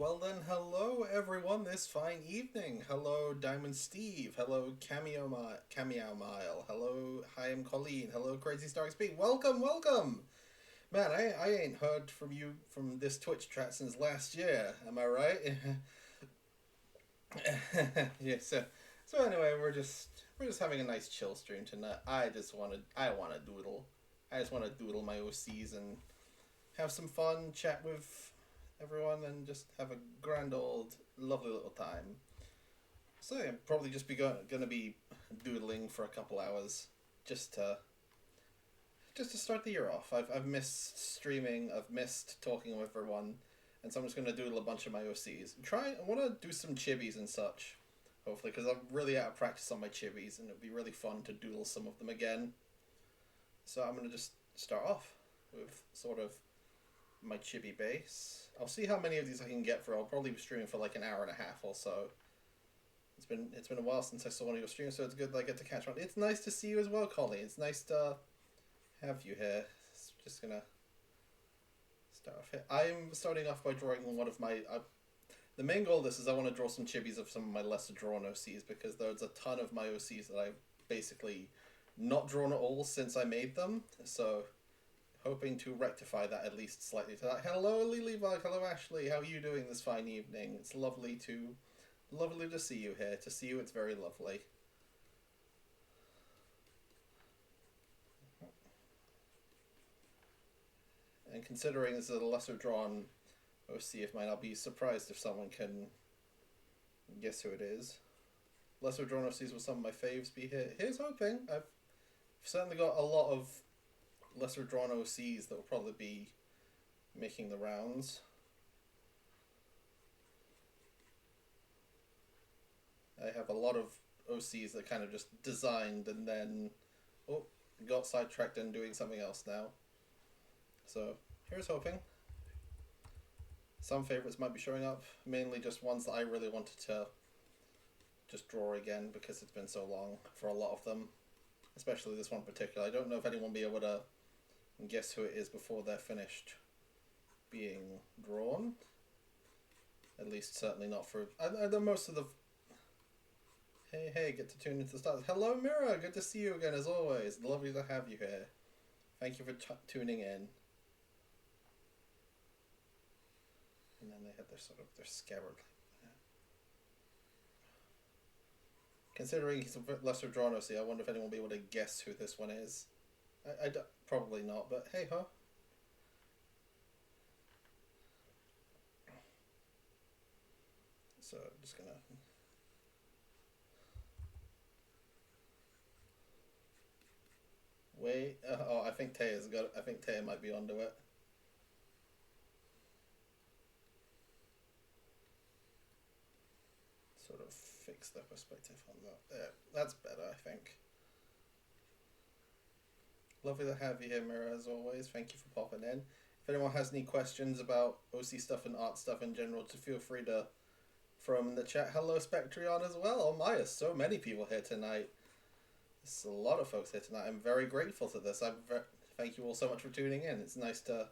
Well then, hello everyone this fine evening. Hello Diamond Steve. Hello Cameo Mile. Hello Hi I'm Colleen. Hello Crazy Star XP. Welcome, welcome. Man, I ain't heard from you from this Twitch chat since last year. Am I right? Yeah. So anyway, we're just having a nice chill stream tonight. I want to doodle. I just want to doodle my OCs and have some fun, chat with everyone, and just have a grand old, lovely little time. So yeah, probably just be gonna be doodling for a couple hours, just to just to start the year off. I've missed streaming. I've missed talking with everyone, and so I'm just gonna doodle a bunch of my OCs. I want to do some chibis and such, hopefully, because I'm really out of practice on my chibis, and it'd be really fun to doodle some of them again. So I'm gonna just start off with sort of my chibi base. I'll see how many of these I can get for. I'll probably be streaming for like an hour and a half or so. It's been a while since I saw one of your streams, so it's good that I get to catch one. It's nice to see you as well, Colleen. It's nice to have you here. Just gonna start off here. I'm starting off by drawing one of my. The main goal of this is I want to draw some chibis of some of my lesser drawn OCs because there's a ton of my OCs that I've basically not drawn at all since I made them. So hoping to rectify that at least slightly tonight. Hello, Lilybug. Hello, Ashley. How are you doing this fine evening? It's lovely to see you here. To see you, it's very lovely. And considering this is a lesser drawn OC of mine, I'll be surprised if someone can guess who it is. Lesser drawn OCs will some of my faves be here. Here's hoping. I've certainly got a lot of lesser drawn OCs that will probably be making the rounds. I have a lot of OCs that kind of just designed and then got sidetracked and doing something else now. So here's hoping. Some favorites might be showing up, mainly just ones that I really wanted to just draw again because it's been so long for a lot of them, especially this one in particular. I don't know if anyone will be able to guess who it is before they're finished being drawn. At least certainly not for most of the. Hey, get to tune into the stars. Hello, Mira. Good to see you again as always. Lovely to have you here. Thank you for tuning in. And then they had their scabbard. Considering he's a lesser drawn OC, I wonder if anyone will be able to guess who this one is. Probably not, but hey ho. So I'm just gonna. Wait. I think Taya's got it. I think Taya might be onto it. Sort of fix the perspective on that. There. That's better, I think. Lovely to have you here, Mira, as always. Thank you for popping in. If anyone has any questions about OC stuff and art stuff in general, to feel free to from the chat. Hello, Spectrion as well. Oh my, there's so many people here tonight. There's a lot of folks here tonight. I'm very grateful to this. Thank you all so much for tuning in. It's nice to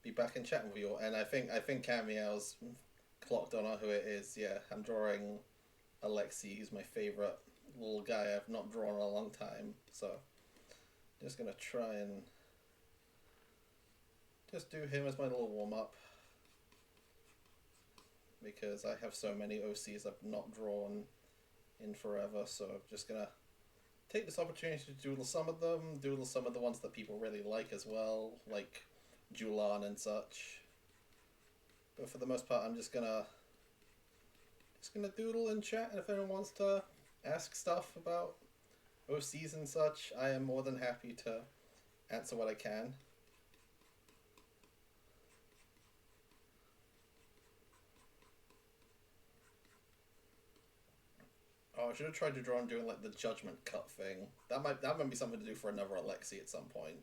be back and chatting with you all. And I think Cameo's clocked on who it is. Yeah, I'm drawing Alexi. He's my favorite little guy I've not drawn in a long time. So just gonna try and just do him as my little warm up because I have so many OCs I've not drawn in forever. So I'm just gonna take this opportunity to doodle some of them, doodle some of the ones that people really like as well, like Julan and such. But for the most part, I'm just gonna doodle and chat, and if anyone wants to ask stuff about OCs and such, I am more than happy to answer what I can. Oh, I should have tried to draw and doing like the judgment cut thing. That might be something to do for another Alexi at some point.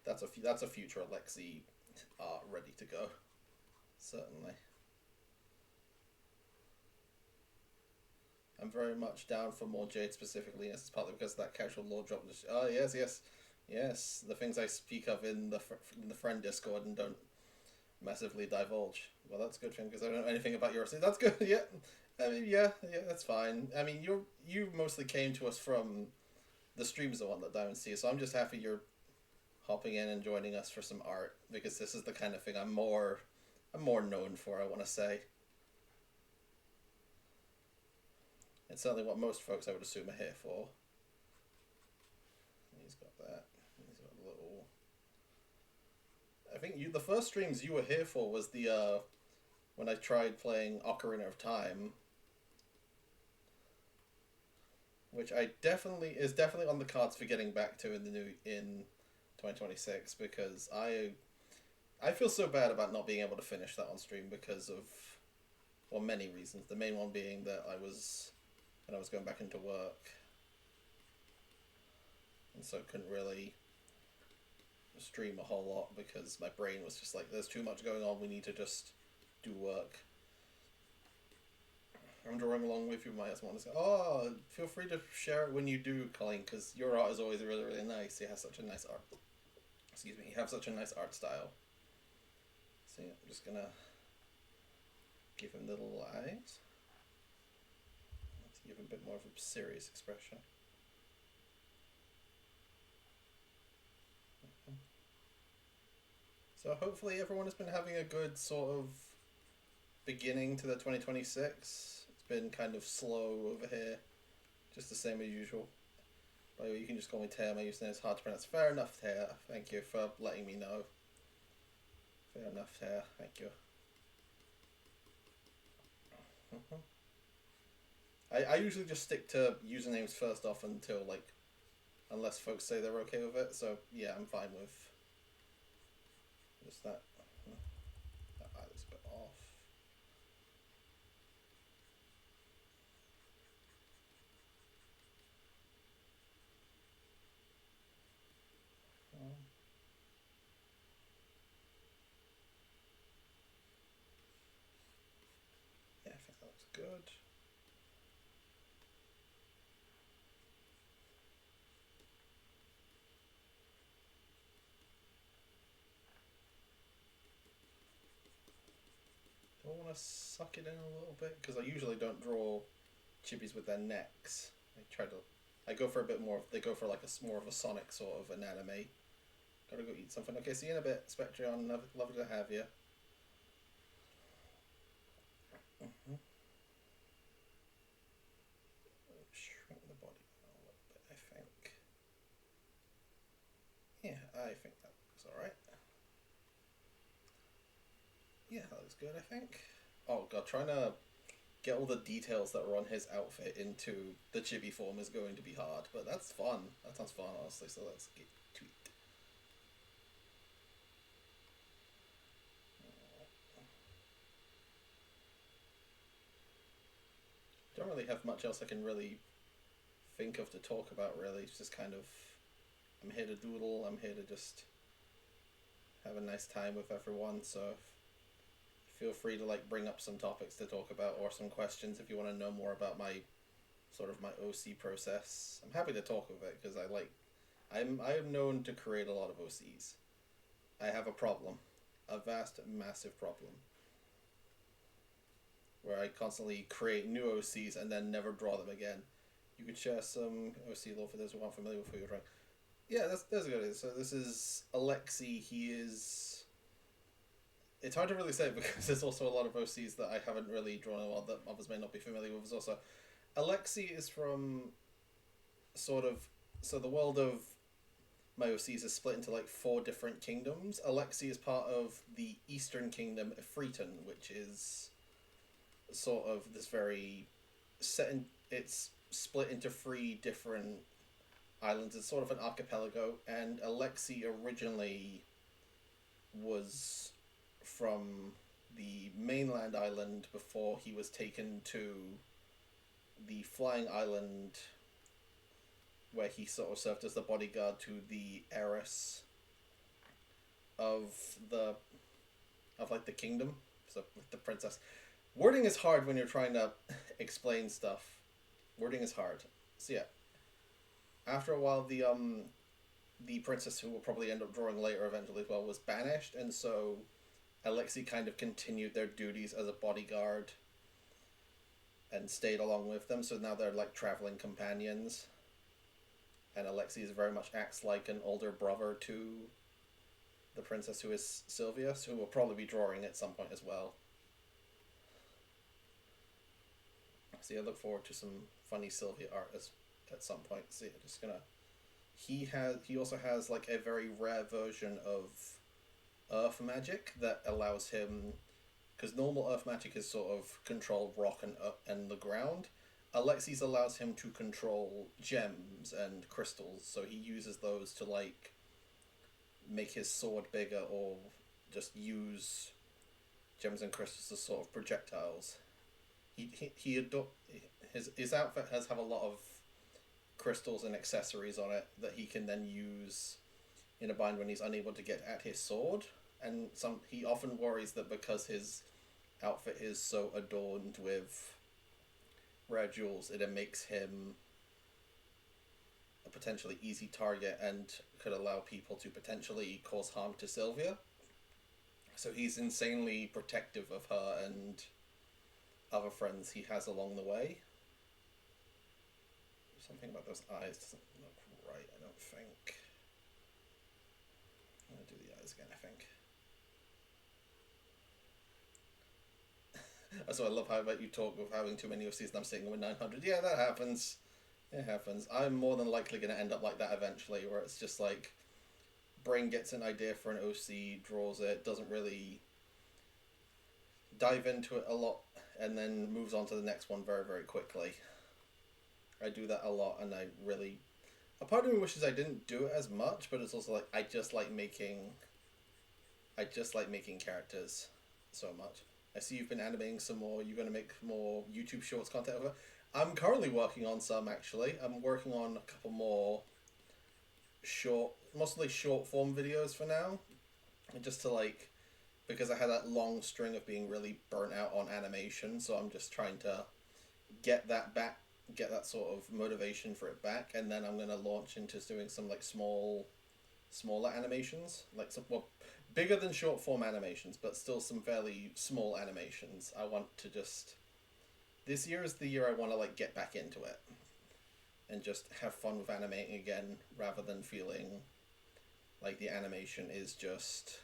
That's a future Alexi art ready to go. Certainly. I'm very much down for more Jade specifically, and this is partly because of that casual lore drop. Oh, yes. Yes, the things I speak of in in the friend Discord and don't massively divulge. Well, that's a good thing because I don't know anything about your. That's good. Yeah, I mean, yeah, that's fine. I mean, you mostly came to us from the streams the one that Diamond sees, so I'm just happy you're hopping in and joining us for some art because this is the kind of thing I'm more known for. I want to say it's certainly what most folks I would assume are here for. He's got that. He's got a little. I think the first streams you were here for was the when I tried playing Ocarina of Time, which I definitely is definitely on the cards for getting back to in the new in 2026 because I feel so bad about not being able to finish that on stream because of well many reasons. The main one being that I was when I was going back into work and so couldn't really stream a whole lot because my brain was just like there's too much going on, we need to just do work. I'm drawing along with you, my husband. Oh, feel free to share it when you do, Colleen, because your art is always really, really nice. You have such a nice art. Excuse me, you have such a nice art style. So yeah, I'm just gonna give him little eyes. Let's give him a bit more of a serious expression. So hopefully everyone has been having a good sort of beginning to the 2026. It's been kind of slow over here, just the same as usual. By the way, you can just call me Taya. My username is hard to pronounce. Fair enough, Taya. Thank you for letting me know. Fair enough, Taya. Thank you. I usually just stick to usernames first off until, like, unless folks say they're okay with it. So, yeah, I'm fine with just that. That eye looks a bit off. Yeah, I think that looks good. Do I want to suck it in a little bit? Because I usually don't draw chibis with their necks. I go for a bit more. They go for like a more of a Sonic sort of anatomy. Gotta go eat something. Okay, see you in a bit, Spectreon. Lovely to have you. Mm-hmm. Shrink the body a little bit, I think. Yeah, I think that looks alright. Yeah, that looks good, I think. Oh god, trying to get all the details that were on his outfit into the chibi form is going to be hard, but that's fun. That sounds fun, honestly, so let's get to it. Don't really have much else I can really think of to talk about, really. It's just kind of, I'm here to doodle, I'm here to just have a nice time with everyone, so feel free to like bring up some topics to talk about or some questions if you want to know more about my sort of my OC process. I'm happy to talk with it because I am known to create a lot of OCs. I have a problem, a vast, massive problem, where I constantly create new OCs and then never draw them again. You could share some OC lore for those who aren't familiar with who you're drawing. Yeah, that's a good idea. So this is Alexi. He is. It's hard to really say because there's also a lot of OCs that I haven't really drawn a lot that others may not be familiar with. Also, Alexi is from sort of so the world of my OCs is split into like 4 different kingdoms. Alexi is part of the Eastern Kingdom, Efreeton, which is sort of this very set in. It's split into 3 different islands. It's sort of an archipelago, and Alexi originally was from the mainland island before he was taken to the flying island where he sort of served as the bodyguard to the heiress of the of like the kingdom, so with the princess. Wording is hard when you're trying to explain stuff. Wording is hard. So yeah, after a while, the princess who will probably end up drawing later eventually as well was banished, and so Alexei kind of continued their duties as a bodyguard and stayed along with them. So now they're like traveling companions, and Alexei is very much acts like an older brother to the princess who is Sylvia, who will probably be drawing at some point as well. So yeah, look forward to some funny Sylvia art at some point. See, just gonna. He also has like a very rare version of earth magic that allows him, because normal earth magic is sort of control rock and the ground. Alexei's allows him to control gems and crystals, so he uses those to like make his sword bigger or just use gems and crystals as sort of projectiles. His outfit has have a lot of crystals and accessories on it that he can then use in a bind when he's unable to get at his sword. And he often worries that because his outfit is so adorned with rare jewels, it makes him a potentially easy target and could allow people to potentially cause harm to Sylvia. So he's insanely protective of her and other friends he has along the way. Something about those eyes doesn't look right, I don't think. I'm going to do the eyes again, I think. So I love how about you talk of having too many OCs and I'm sitting with 900. Yeah, that happens. It happens. I'm more than likely going to end up like that eventually, where it's just like brain gets an idea for an OC, draws it, doesn't really dive into it a lot, and then moves on to the next one very, very quickly. I do that a lot, and I really... A part of me wishes I didn't do it as much, but it's also like I just like making characters so much. I see you've been animating some more. You're going to make more YouTube Shorts content over. I'm currently working on some, actually. I'm working on a couple more mostly short form videos for now. Just to like, because I had that long string of being really burnt out on animation, so I'm just trying to get that back, get that sort of motivation for it back, and then I'm going to launch into doing some like smaller animations, like some, well, bigger than short form animations, but still some fairly small animations. I want to just... This year is the year I want to like get back into it and just have fun with animating again, rather than feeling like the animation is just,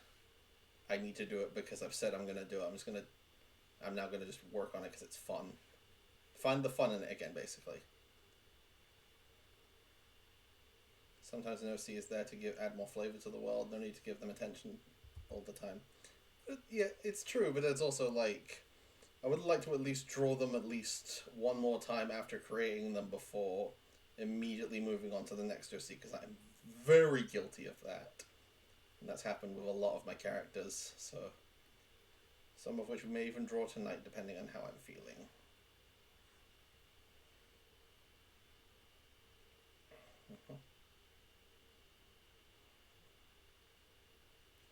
I need to do it because I've said I'm going to do it. I'm now going to just work on it because it's fun. Find the fun in it again, basically. Sometimes an OC is there to add more flavor to the world. No need to give them attention all the time. But yeah, it's true, but it's also like, I would like to at least draw them at least one more time after creating them before immediately moving on to the next OC, because I'm very guilty of that. And that's happened with a lot of my characters, so some of which we may even draw tonight depending on how I'm feeling. I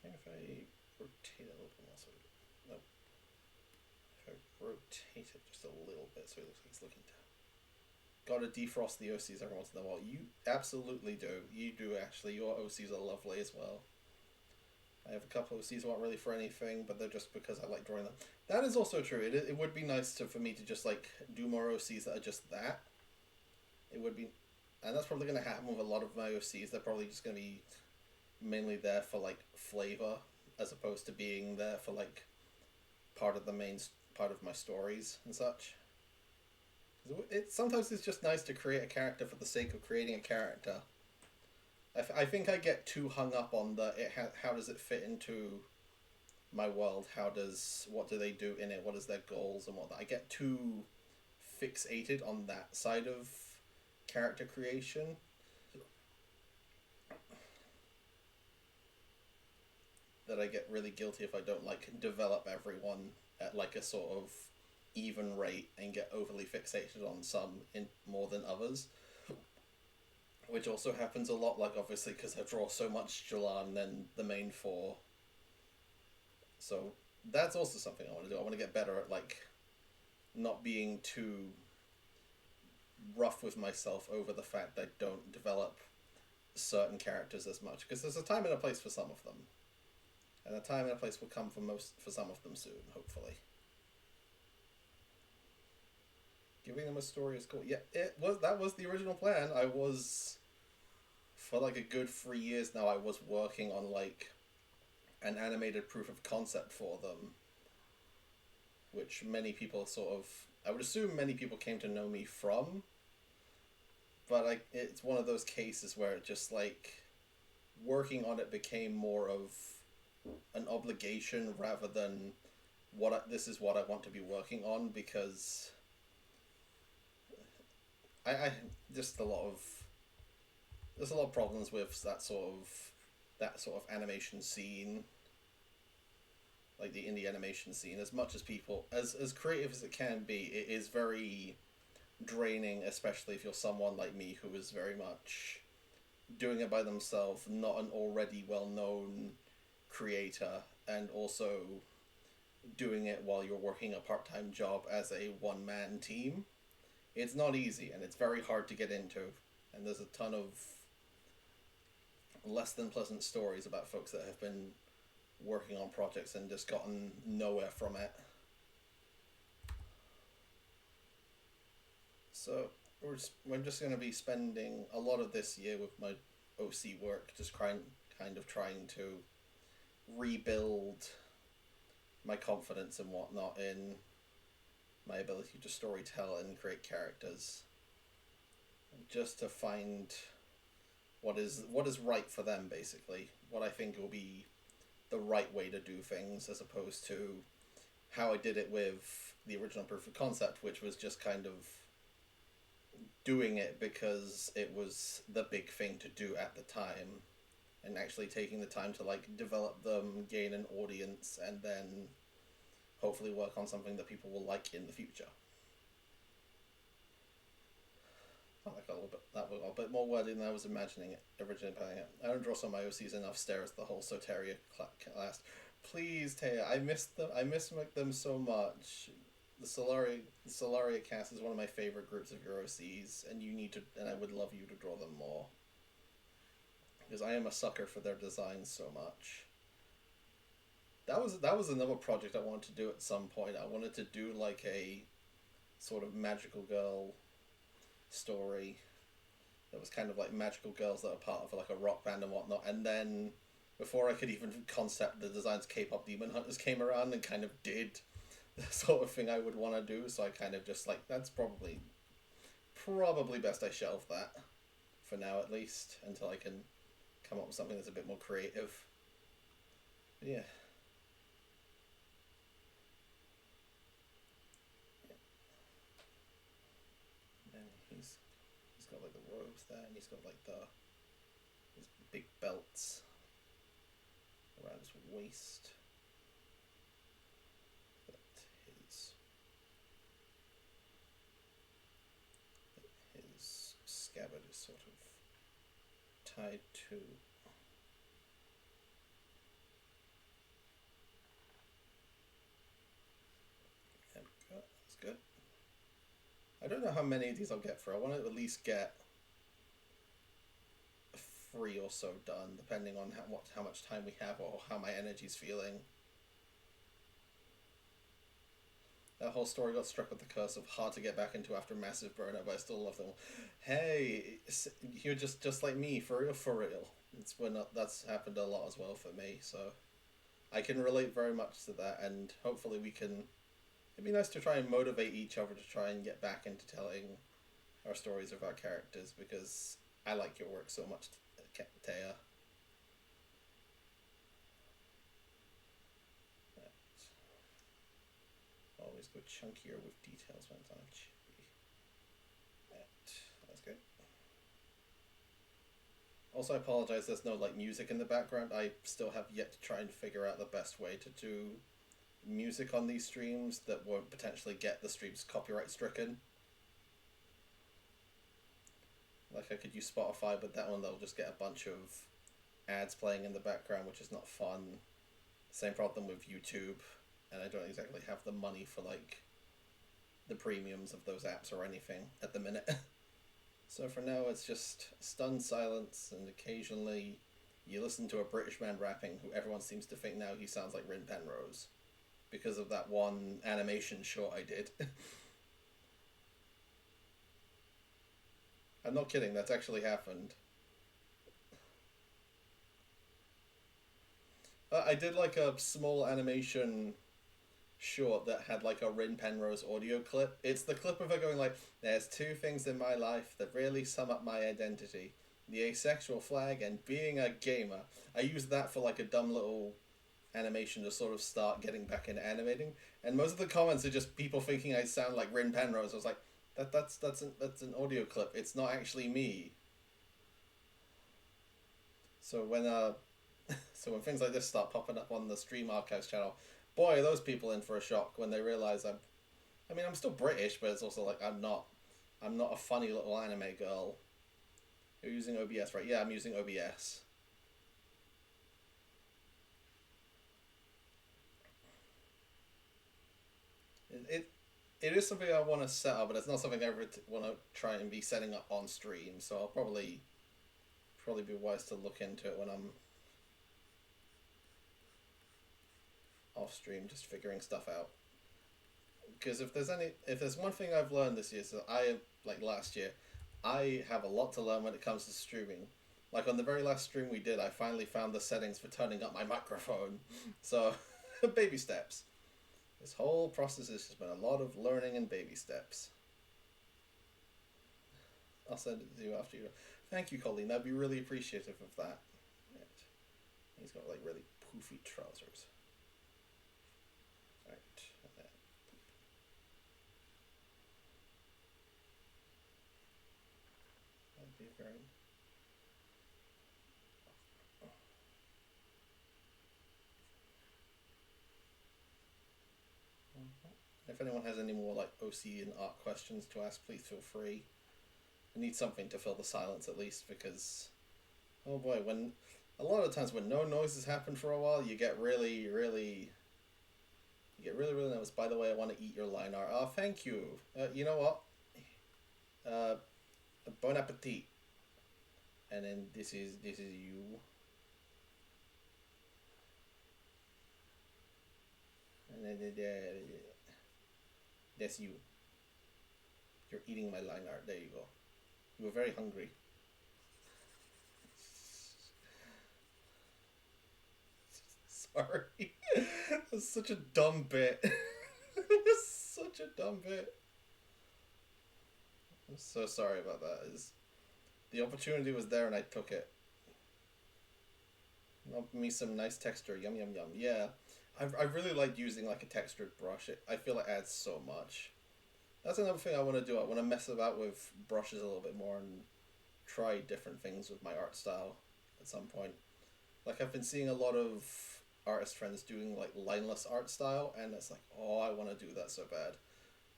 think if I rotate it a little bit more, so no. If I rotate it just a little bit so it looks like it's looking down. Gotta defrost the OCs every once in a while. You absolutely do. You do, actually. Your OCs are lovely as well. I have a couple of OCs who aren't really for anything, but they're just because I like drawing them. That is also true. It would be nice for me to just like do more OCs that are just that. It would be, and that's probably going to happen with a lot of my OCs. They're probably just going to be mainly there for like flavor, as opposed to being there for like part of my stories and such. Sometimes it's just nice to create a character for the sake of creating a character. I think I get too hung up on how does it fit into my world? What do they do in it? What is their goals and whatnot? I get too fixated on that side of character creation. That I get really guilty if I don't like develop everyone at like a sort of even rate and get overly fixated on some in more than others, which also happens a lot, like obviously because I draw so much Jalan than the main four, so that's also something I want to do. I want to get better at like not being too rough with myself over the fact that I don't develop certain characters as much because there's a time and a place for some of them, and a time and a place will come for some of them soon, hopefully. Giving them a story is cool. Yeah, that was the original plan. I was for like a good 3 years now. I was working on like an animated proof of concept for them, which many people sort of. I would assume many people came to know me from, but like it's one of those cases where it just like working on it became more of an obligation rather than this is what I want to be working on because I just a lot of there's a lot of problems with that sort of animation scene, like the indie animation scene. As much as people as creative as it can be, it is very draining, especially if you're someone like me who is very much doing it by themselves, not an already well known creator, and also doing it while you're working a part time job as a one man team. It's not easy and it's very hard to get into. And there's a ton of less than pleasant stories about folks that have been working on projects and just gotten nowhere from it. So we're just going to be spending a lot of this year with my OC work, just kind of trying to rebuild my confidence and whatnot in my ability to storytell and create characters, just to find what is right for them, basically. What I think will be the right way to do things, as opposed to how I did it with the original proof of concept, which was just kind of doing it because it was the big thing to do at the time, and actually taking the time to like develop them, gain an audience, and then hopefully work on something that people will like in the future. I like that was a bit more wordy than I was imagining it originally planning it. I don't draw some IOCs enough stare at the whole Soteria class. Please, Taya, I miss them. I miss them so much. The Solaria cast is one of my favorite groups of your OCs, and I would love you to draw them more because I am a sucker for their designs so much. That was another project I wanted to do at some point. I wanted to do like a sort of magical girl story that was kind of like magical girls that are part of like a rock band and whatnot, and then before I could even concept the designs, K-pop demon hunters came around and kind of did the sort of thing I would want to do. So I kind of just like that's probably best I shelve that for now, at least until I can come up with something that's a bit more creative. But yeah. And he's got like the robes there, and he's got like his big belts around his waist. But his scabbard is sort of tied to. Yeah, that's good. I don't know how many of these I'll get for. I want to at least get 3 or so done, depending on how much time we have or how my energy's feeling. That whole story got struck with the curse of hard to get back into after massive burnout, but I still love them. Hey, you're just like me, for real, for real. That's happened a lot as well for me, so I can relate very much to that, and hopefully we can. It'd be nice to try and motivate each other to try and get back into telling our stories of our characters, because I like your work so much, Taya. Always go chunkier with details when it's on chibi. That's good. Also, I apologize. There's no like music in the background. I still have yet to try and figure out the best way to do music on these streams that won't potentially get the streams copyright stricken. Like I could use Spotify, but that one they'll just get a bunch of ads playing in the background, which is not fun. Same problem with YouTube, and I don't exactly have the money for like the premiums of those apps or anything at the minute. So for now, it's just stunned silence, and occasionally you listen to a British man rapping who everyone seems to think now he sounds like Rin Penrose because of that one animation short I did. I'm not kidding, that's actually happened. I did like a small animation short that had like a Rin Penrose audio clip. It's the clip of her going like, "There's two things in my life that really sum up my identity: the asexual flag and being a gamer." I used that for like a dumb little animation to sort of start getting back into animating, and most of the comments are just people thinking I sound like Rin Penrose. I was like, that's an audio clip. It's not actually me. So when so when things like this start popping up on the Stream Archives channel, boy, are those people in for a shock when they realize I mean, I'm still British, but it's also like I'm not a funny little anime girl. You're using OBS, right? Yeah, I'm using OBS. It it is something I want to set up, but it's not something I ever want to try and be setting up on stream. So I'll probably be wise to look into it when I'm off stream, just figuring stuff out. Because if there's one thing I've learned this year, so I like last year, I have a lot to learn when it comes to streaming. Like on the very last stream we did, I finally found the settings for turning up my microphone. So, baby steps. This whole process has just been a lot of learning and baby steps. I'll send it to you after you. Thank you, Colleen. That'd be really appreciative of that. Right. He's got like really poofy trousers. Right. That'd be very. If anyone has any more like OC and art questions to ask, please feel free. I need something to fill the silence at least because, oh boy, when a lot of times when no noises happen for a while, you get really nervous. By the way, I want to eat your line art. Oh, thank you. You know what? Uh, bon appetit. And then this is you. And then that's you. You're eating my line art. There you go. You were very hungry. Sorry. That's such a dumb bit. That's such a dumb bit. I'm so sorry about that. The opportunity was there and I took it. Not me some nice texture. Yum yum yum. Yeah. I really like using like a textured brush. I feel it adds so much. That's another thing I want to do. I want to mess about with brushes a little bit more and try different things with my art style at some point. Like I've been seeing a lot of artist friends doing like lineless art style, and it's like, oh, I want to do that so bad.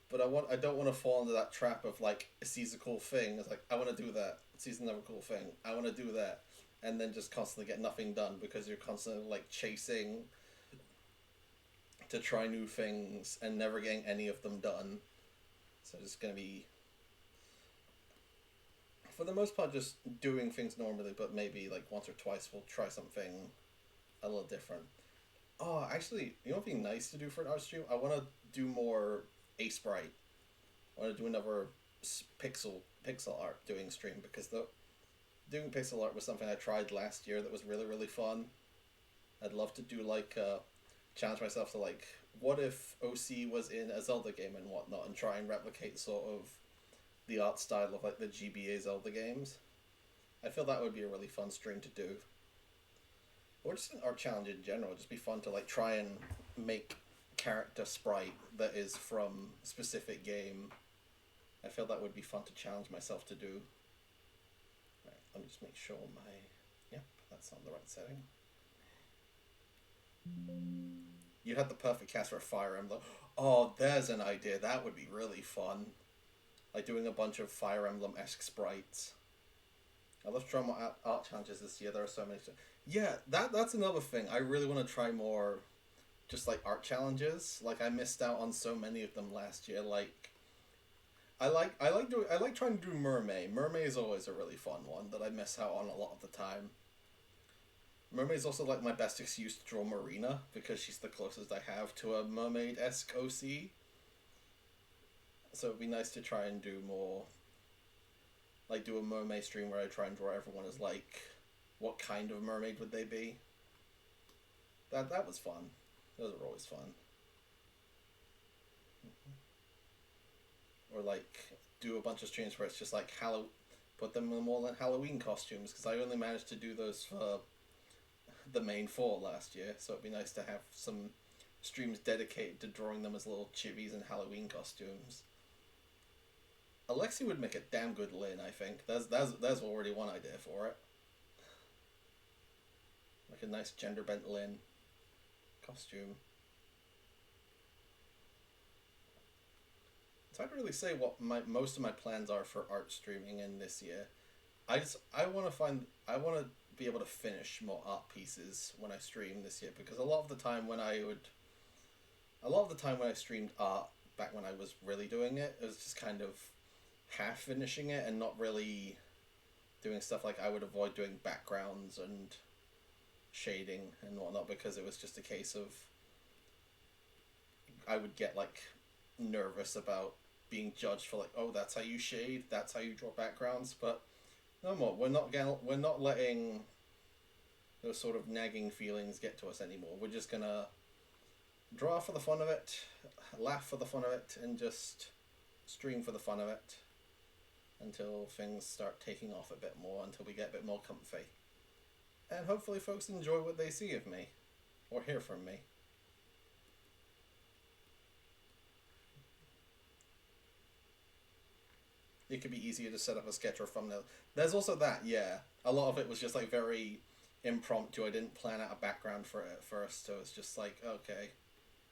But I don't want to fall into that trap of like it sees a cool thing. It's like I want to do that. It sees another cool thing. I want to do that, and then just constantly get nothing done because you're constantly like chasing to try new things and never getting any of them done. So it's gonna be, for the most part, just doing things normally, but maybe like once or twice we'll try something a little different. Oh, actually, you know what'd be nice to do for an art stream? I want to do more A Sprite. I want to do another pixel art doing stream because the doing pixel art was something I tried last year that was really fun. I'd love to do like challenge myself to like what if OC was in a Zelda game and whatnot and try and replicate sort of the art style of like the GBA Zelda games. I feel that would be a really fun stream to do. Or just an art challenge in general. It'd just be fun to like try and make character sprite that is from a specific game. I feel that would be fun to challenge myself to do. Right, let me just make sure my yep, that's on the right setting. You had the perfect cast for a Fire Emblem. Oh, there's an idea. That would be really fun. Like doing a bunch of Fire Emblem-esque sprites. I love trying more art challenges this year. There are so many. Yeah, that's another thing. I really want to try more, just like art challenges. Like I missed out on so many of them last year. Like I like trying to do Mermaid. Mermaid is always a really fun one that I miss out on a lot of the time. Mermaid is also like my best excuse to draw Marina because she's the closest I have to a mermaid esque OC. So it'd be nice to try and do more, like do a mermaid stream where I try and draw everyone as like, what kind of mermaid would they be? That was fun. Those are always fun. Or like do a bunch of streams where it's just like put them in all in Halloween costumes because I only managed to do those for the main four last year. So it'd be nice to have some streams dedicated to drawing them as little chibis in Halloween costumes. Alexi would make a damn good Lynn, I think. There's already one idea for it. Like a nice gender bent Lynn costume. It's hard to really say what most of my plans are for art streaming in this year. I want to be able to finish more art pieces when I stream this year because a lot of the time when I streamed art back when I was really doing it, it was just kind of half finishing it and not really doing stuff like I would avoid doing backgrounds and shading and whatnot because it was just a case of I would get like nervous about being judged for like, oh, that's how you shade, that's how you draw backgrounds. But no more. We're not letting those sort of nagging feelings get to us anymore. We're just gonna draw for the fun of it, laugh for the fun of it, and just stream for the fun of it until things start taking off a bit more, until we get a bit more comfy. And hopefully folks enjoy what they see of me, or hear from me. It could be easier to set up a sketch or a thumbnail. There's also that, yeah. A lot of it was just like very impromptu. I didn't plan out a background for it at first, so it's just like, okay,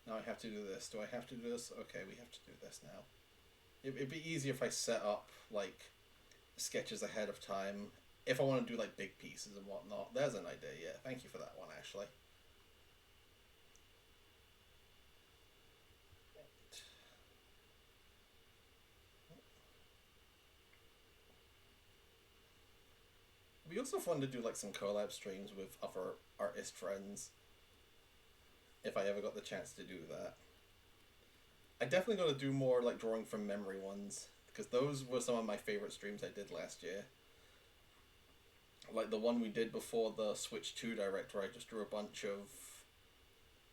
now I have to do this. Do I have to do this? Okay, we have to do this now. It'd be easier if I set up like sketches ahead of time. If I want to do like big pieces and whatnot. There's an idea, yeah. Thank you for that one, actually. It'd be also fun to do like some collab streams with other artist friends. If I ever got the chance to do that. I definitely got to do more like drawing from memory ones because those were some of my favorite streams I did last year. Like the one we did before the Switch 2 Direct where I just drew a bunch of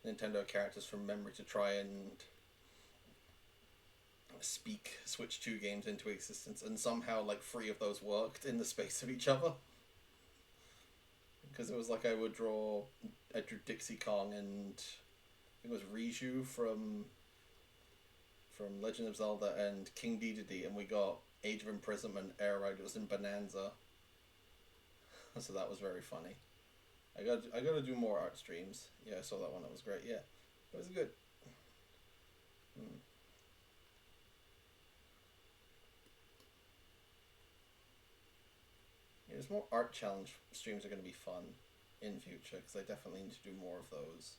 Nintendo characters from memory to try and speak Switch 2 games into existence, and somehow like 3 of those worked in the space of each other. Because it was like I drew Dixie Kong and I think it was Riju from Legend of Zelda and King Dedede, and we got Age of Imprisonment, Air Riders, and Bonanza. So that was very funny. I got to do more art streams. Yeah, I saw that one. That was great. Yeah, it was good. Yeah, there's more art challenge streams are going to be fun in future because I definitely need to do more of those.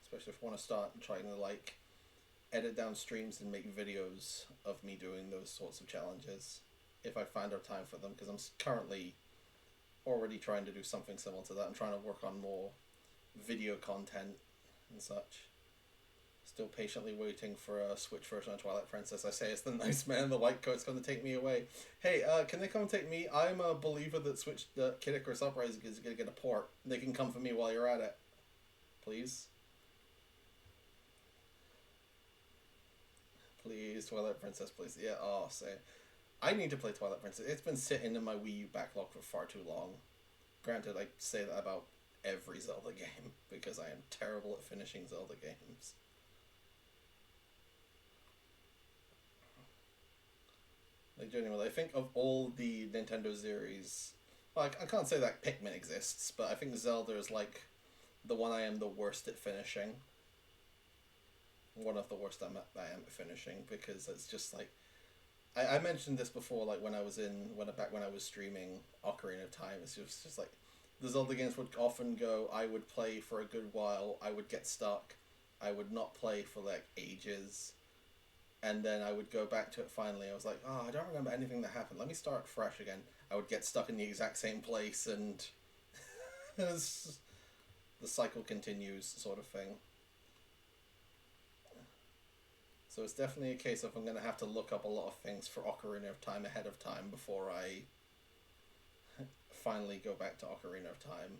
Especially if I want to start trying to like edit down streams and make videos of me doing those sorts of challenges if I find our time for them, because I'm currently already trying to do something similar to that. I'm trying to work on more video content and such. Still patiently waiting for a Switch version of Twilight Princess. I say it's the nice man in the white coat's going to take me away. Hey, can they come and take me? I'm a believer that Kid Icarus Uprising is going to get a port. They can come for me while you're at it. Please? Please, Twilight Princess, please. Yeah, oh, say. I need to play Twilight Princess. It's been sitting in my Wii U backlog for far too long. Granted, I say that about every Zelda game, because I am terrible at finishing Zelda games. Like, genuinely, I think of all the Nintendo series, like, I can't say that Pikmin exists, but I think Zelda is, like, the one I am the worst at finishing. One of the worst I am at finishing, because it's just, like, I mentioned this before, like, back when I was streaming Ocarina of Time, it's just like, the Zelda games would often go, I would play for a good while, I would get stuck, I would not play for, like, ages, and then I would go back to it finally. I was like, oh, I don't remember anything that happened. Let me start fresh again. I would get stuck in the exact same place, and the cycle continues, sort of thing. So it's definitely a case of I'm going to have to look up a lot of things for Ocarina of Time ahead of time before I finally go back to Ocarina of Time.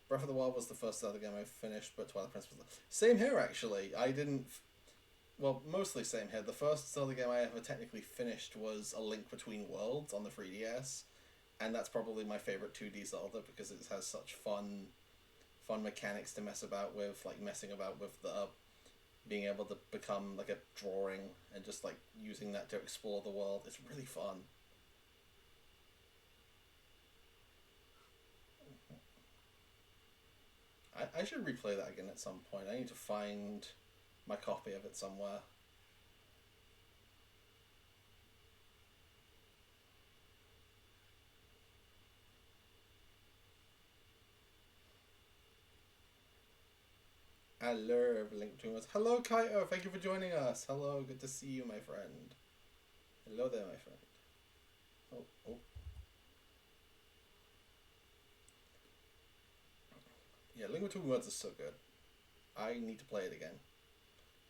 Breath of the Wild was the first Zelda game I finished, but Twilight Princess was the... Same here, actually. I didn't... Well, mostly same here. The first Zelda game I ever technically finished was A Link Between Worlds on the 3DS, and that's probably my favorite 2D Zelda because it has such fun mechanics to mess about with, like messing about with the being able to become like a drawing and just like using that to explore the world. It's really fun. I should replay that again at some point. I need to find my copy of it somewhere. I love Link Between Worlds. Hello, Kaito. Thank you for joining us. Hello, good to see you, my friend. Hello there, my friend. Oh, oh. Yeah, Link Between Worlds is so good. I need to play it again.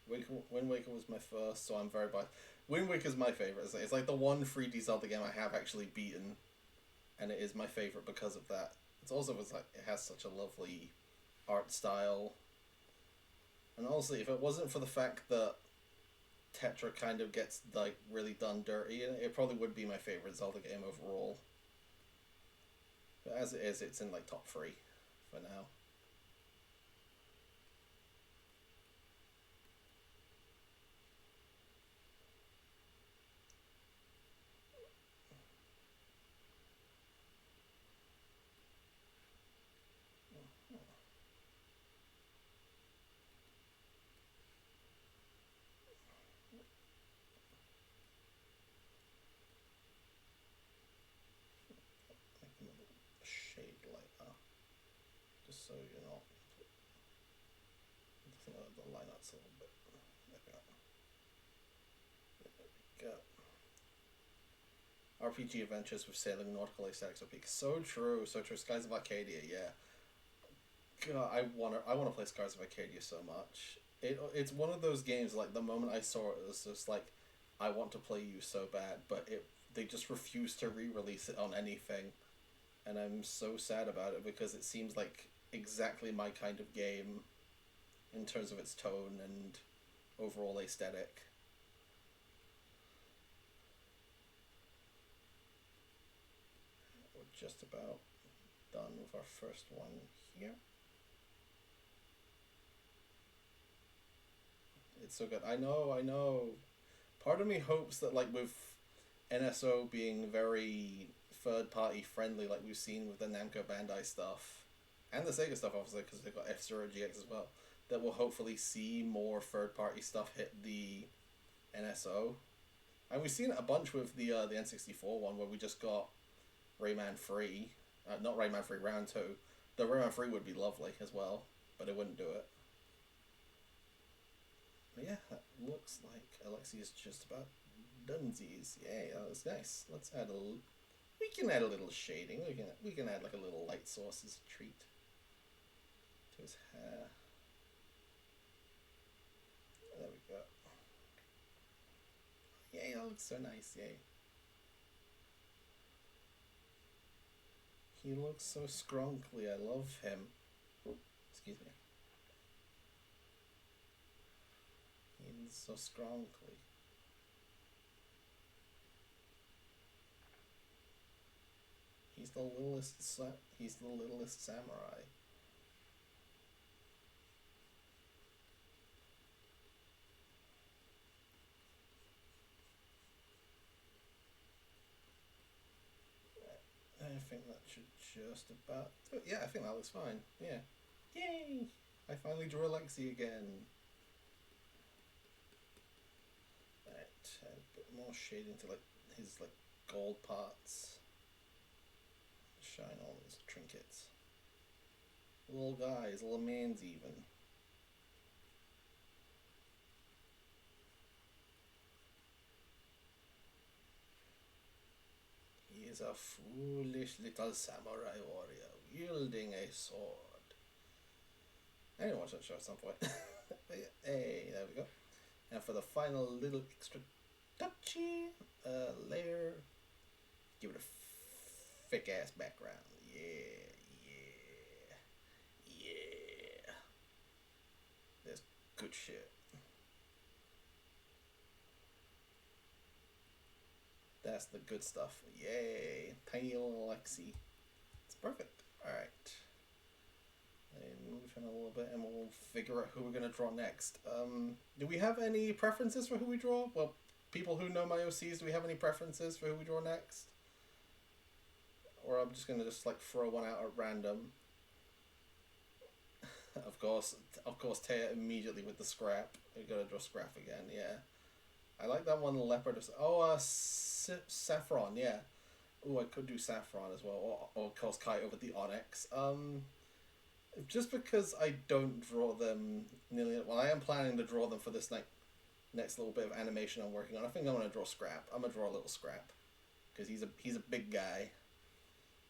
Wind Waker was my first, so I'm very biased. Wind Waker's my favorite. It's like the one 3D Zelda game I have actually beaten, and it is my favorite because of that. It's also like it has such a lovely art style. And honestly, if it wasn't for the fact that Tetra kind of gets like really done dirty, it probably would be my favorite Zelda game overall. But as it is, it's in like top 3 for now. Making a little shade lighter, just so you're not. The line out's a little bit. There we go. There we go. RPG adventures with sailing nautical aesthetics are peak. So true, so true. Skies of Arcadia, yeah. God, I wanna play Skies of Arcadia so much. It's one of those games like the moment I saw it, it was just like, I want to play you so bad, but they just refuse to re-release it on anything, and I'm so sad about it because it seems like exactly my kind of game in terms of its tone and overall aesthetic. We're just about done with our first one here. It's so good. I know, I know. Part of me hopes that, like, with NSO being very third party friendly, like we've seen with the Namco Bandai stuff, and the Sega stuff, obviously, because they've got F-Zero GX as well, that we'll hopefully see more third party stuff hit the NSO. And we've seen it a bunch with the N64 one, where we just got Rayman 3. Not Rayman 3, Round 2. The Rayman 3 would be lovely as well, but it wouldn't do it. But yeah, that looks like Alexia's just about dunsies. Yay, that was nice. Let's add a little... We can add a little shading. We can add like a little light source as a treat to his hair. There we go. Yay, that looks so nice. Yay. He looks so scrunkly. I love him. Excuse me. He's so scrunkly. He's the littlest samurai. I think that should just about do it. Yeah, I think that looks fine. Yeah. Yay! I finally drew Alexi again. Right, add a bit more shading to like his like gold parts. Shine all his trinkets. Little guys, little mans even. is a foolish little samurai warrior wielding a sword. I didn't watch that show at some point. But yeah, hey, there we go. And for the final little extra touchy layer, give it a thick ass background. Yeah, yeah, yeah. That's good shit. That's the good stuff. Yay, tiny little Lexi. It's perfect. All right. And move in a little bit, and we'll figure out who we're gonna draw next. Do we have any preferences for who we draw? Well, people who know my OCs, do we have any preferences for who we draw next? Or I'm just gonna just like throw one out at random. of course, Taya immediately with the scrap. We gotta draw scrap again. Yeah, I like that one leopard. Saffron. Yeah. Oh, I could do saffron as well, or of course Kaito with the onyx. Just because I don't draw them nearly well, I am planning to draw them for this next little bit of animation I'm working on. I think I'm gonna draw Scrap. I'm gonna draw a little Scrap because he's a big guy.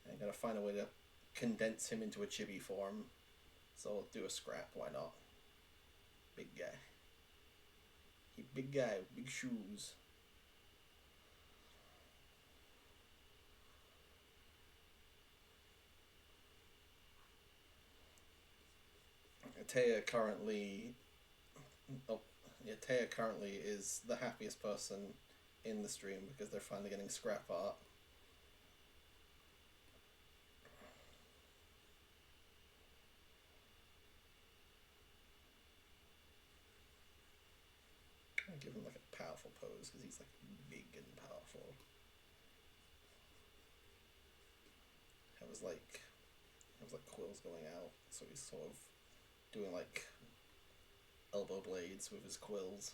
I gotta find a way to condense him into a chibi form. So I'll do a Scrap. Why not? Big guy. He big guy, big shoes. Taya currently Taya currently is the happiest person in the stream because they're finally getting scrap art. I give him like a powerful pose because he's like big and powerful. Have his quills going out, so he's sort of doing like elbow blades with his quills.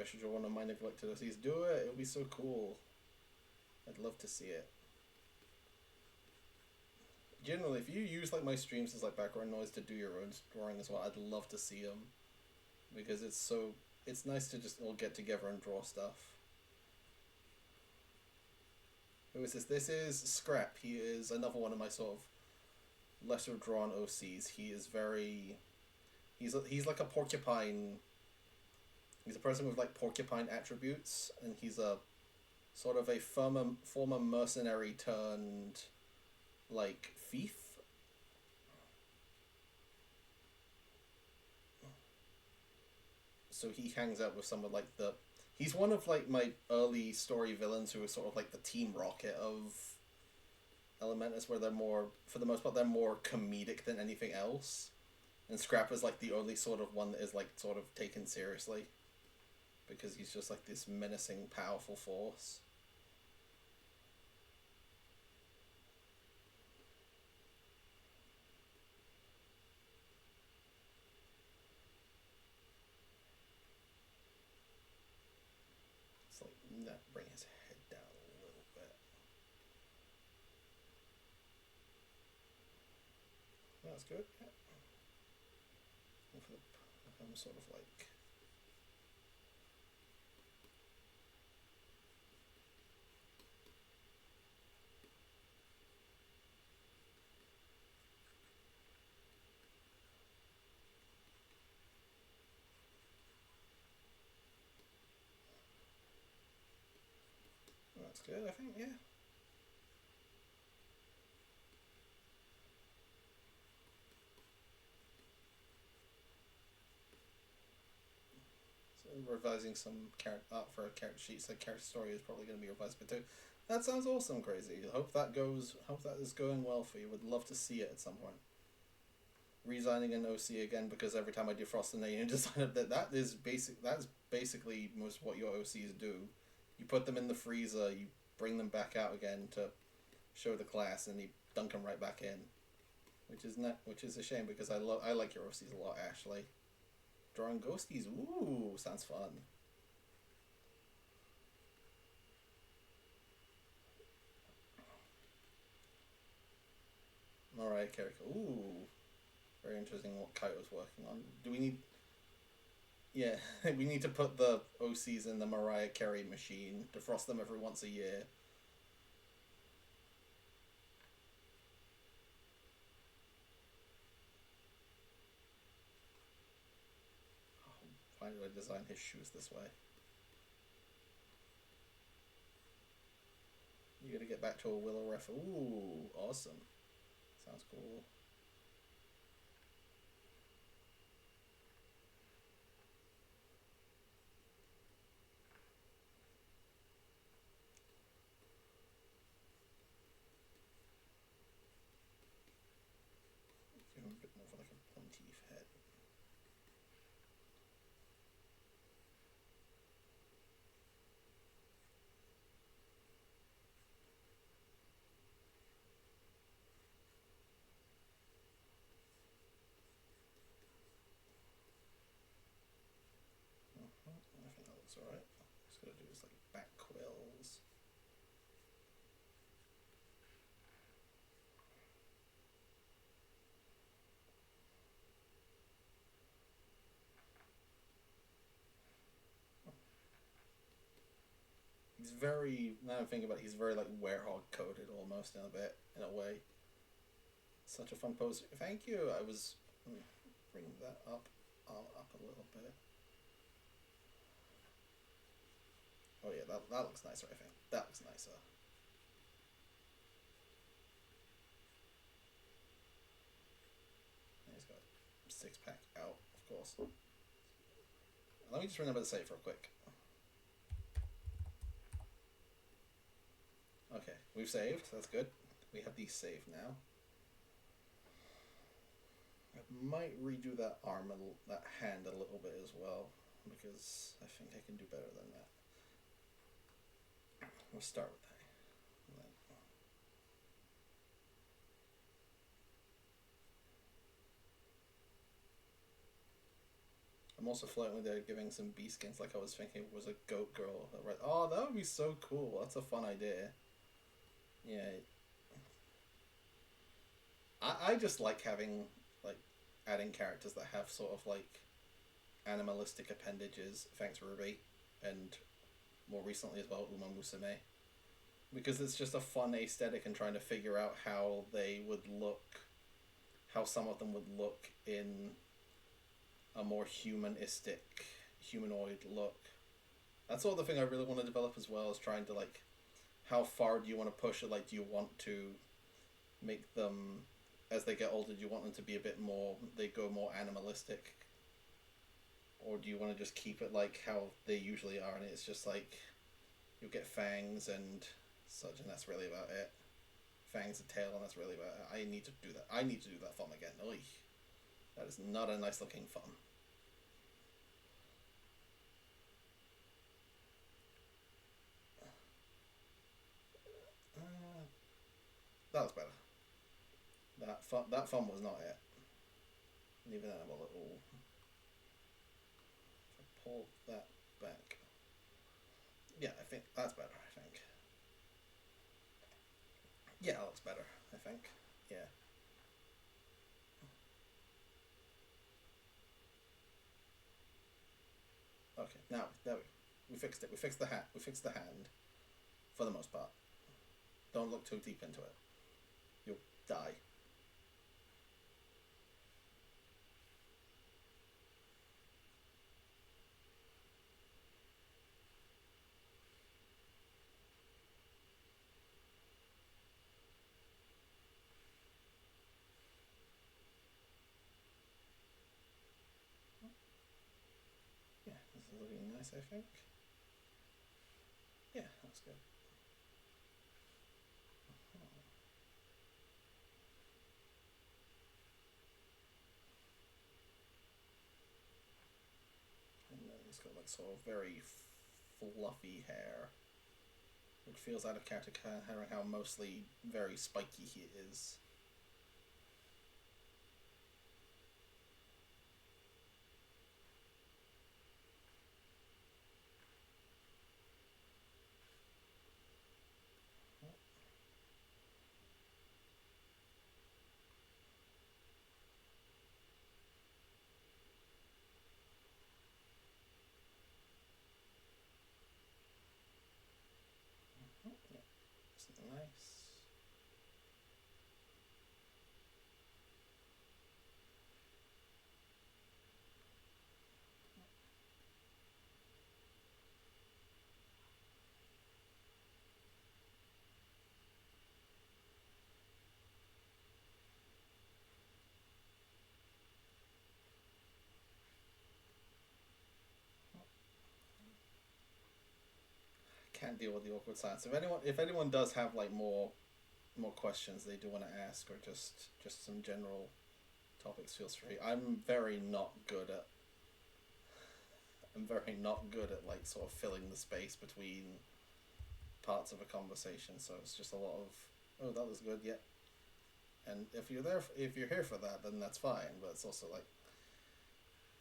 I should draw one of my neglected OCs. Do it! It'll be so cool. I'd love to see it. Generally, if you use like my streams as like background noise to do your own drawing as well, I'd love to see them because it's nice to just all get together and draw stuff. Who is this? This is Scrap. He is another one of my sort of lesser drawn OCs. He is very. He's like a porcupine. He's a person with like porcupine attributes, and he's a sort of a former mercenary turned like thief. So he hangs out with some of like the. He's one of like my early story villains who is sort of like the Team Rocket of Elementus, where they're more, for the most part, they're more comedic than anything else. And Scrap is like the only sort of one that is like sort of taken seriously. Because he's just like this menacing, powerful force. It's like, not bring his head down a little bit. That's good, yeah. I'm sort of like. That's good, I think, yeah. So revising some art for a character sheet, so character story is probably going to be revised but too. That sounds awesome, Crazy. Hope that is going well for you. Would love to see it at some point. Resigning an OC again because every time I defrost an alien design that's basically most what your OCs do. You put them in the freezer, you bring them back out again to show the class, and you dunk them right back in, which is a shame because I like your OCs a lot, Ashley. Drawing ghosties. Ooh, sounds fun. Mariah Carey. Ooh, very interesting what Kaito's working on. Do we need... Yeah, we need to put the OCs in the Mariah Carey machine, defrost them every once a year. Oh, why do I design his shoes this way? You gotta get back to a Willow ref. Ooh, awesome. Sounds cool. Give him a bit more of like a pointy head. I think that looks alright. Just gotta do is like back quills. He's very, now I'm thinking about it, he's very like werehog coated almost in a bit, in a way. Such a fun pose. Thank you. I was, bring that up, up a little bit. Oh yeah, that looks nicer, I think. That looks nicer. And he's got six pack out, of course. Let me just remember to save real quick. Okay, we've saved. That's good. We have these saved now. I might redo that arm, that hand a little bit as well, because I think I can do better than that. We'll start with that. I'm also floating with it, giving some bee skins like I was thinking was a goat girl. Oh, that would be so cool. That's a fun idea. Yeah. I just like having, like, adding characters that have sort of, like, animalistic appendages. Thanks, Ruby. And more recently as well, Uma Musume. Because it's just a fun aesthetic and trying to figure out how they would look, how some of them would look in a more humanistic, humanoid look. That's all the thing I really want to develop as well, is trying to, like, how far do you want to push it? Like, do you want to make them, as they get older, do you want them to be a bit more, they go more animalistic? Or do you want to just keep it like how they usually are, and it's just like, you'll get fangs and such, and that's really about it. Fangs and tail, and that's really about it. I need to do that. I need to do that thumb again. Oy. That is not a nice looking thumb. That was better. That thumb was not it. And even then, I'm a little. If I pull that back, yeah, I think that's better. I think. Yeah, that looks better. I think. Yeah. Okay. Now there we fixed it. We fixed the hat. We fixed the hand, for the most part. Don't look too deep into it. You'll die. Yeah, this is looking nice, I think. Yeah, that's good. And then he's got like sort of very fluffy hair, which feels out of character considering how mostly very spiky he is. can't deal with the awkward silence. If anyone does have like more questions they do want to ask, or just some general topics, feels free. I'm very not good at like sort of filling the space between parts of a conversation. So it's just a lot of, oh, that was good, yeah. And if you're here for that, then that's fine. But it's also like,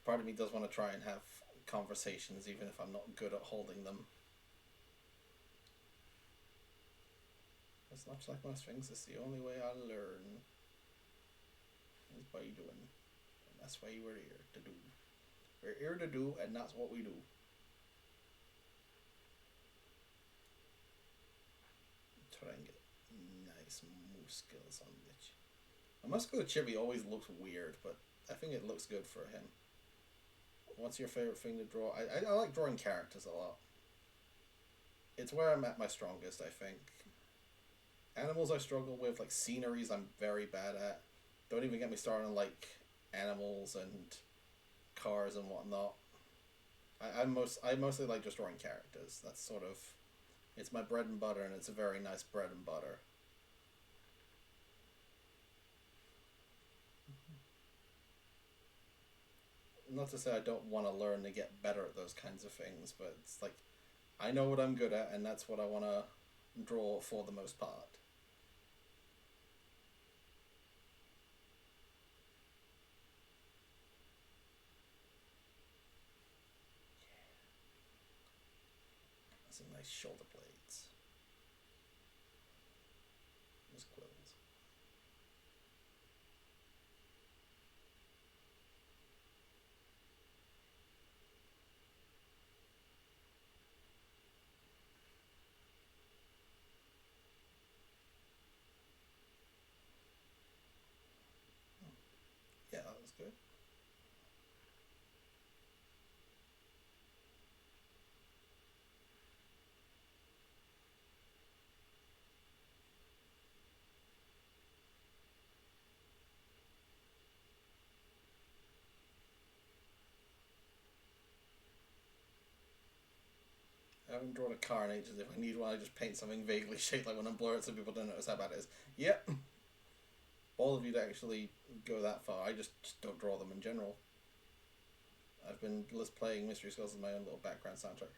part of me does want to try and have conversations, even if I'm not good at holding them. As much like my strings, it's the only way I learn is by doing. And that's why we're here to do. We're here to do, and that's what we do. Try and get nice moose skills on this. A muscular chibi always looks weird, but I think it looks good for him. What's your favorite thing to draw? I like drawing characters a lot. It's where I'm at my strongest, I think. Animals I struggle with, like sceneries I'm very bad at. Don't even get me started on like animals and cars and whatnot. I mostly like just drawing characters. That's sort of, it's my bread and butter, and it's a very nice bread and butter. Not to say I don't want to learn to get better at those kinds of things, but it's like, I know what I'm good at, and that's what I want to draw for the most part. Some nice shoulder blades. Those quills. Yeah, that was good. I haven't drawn a car in ages. If I need one, I just paint something vaguely shaped like when I'm blurred so people don't notice how bad it is. Yep. All of you to actually go that far. I just don't draw them in general. I've been just playing Mystery Skulls as my own little background soundtrack.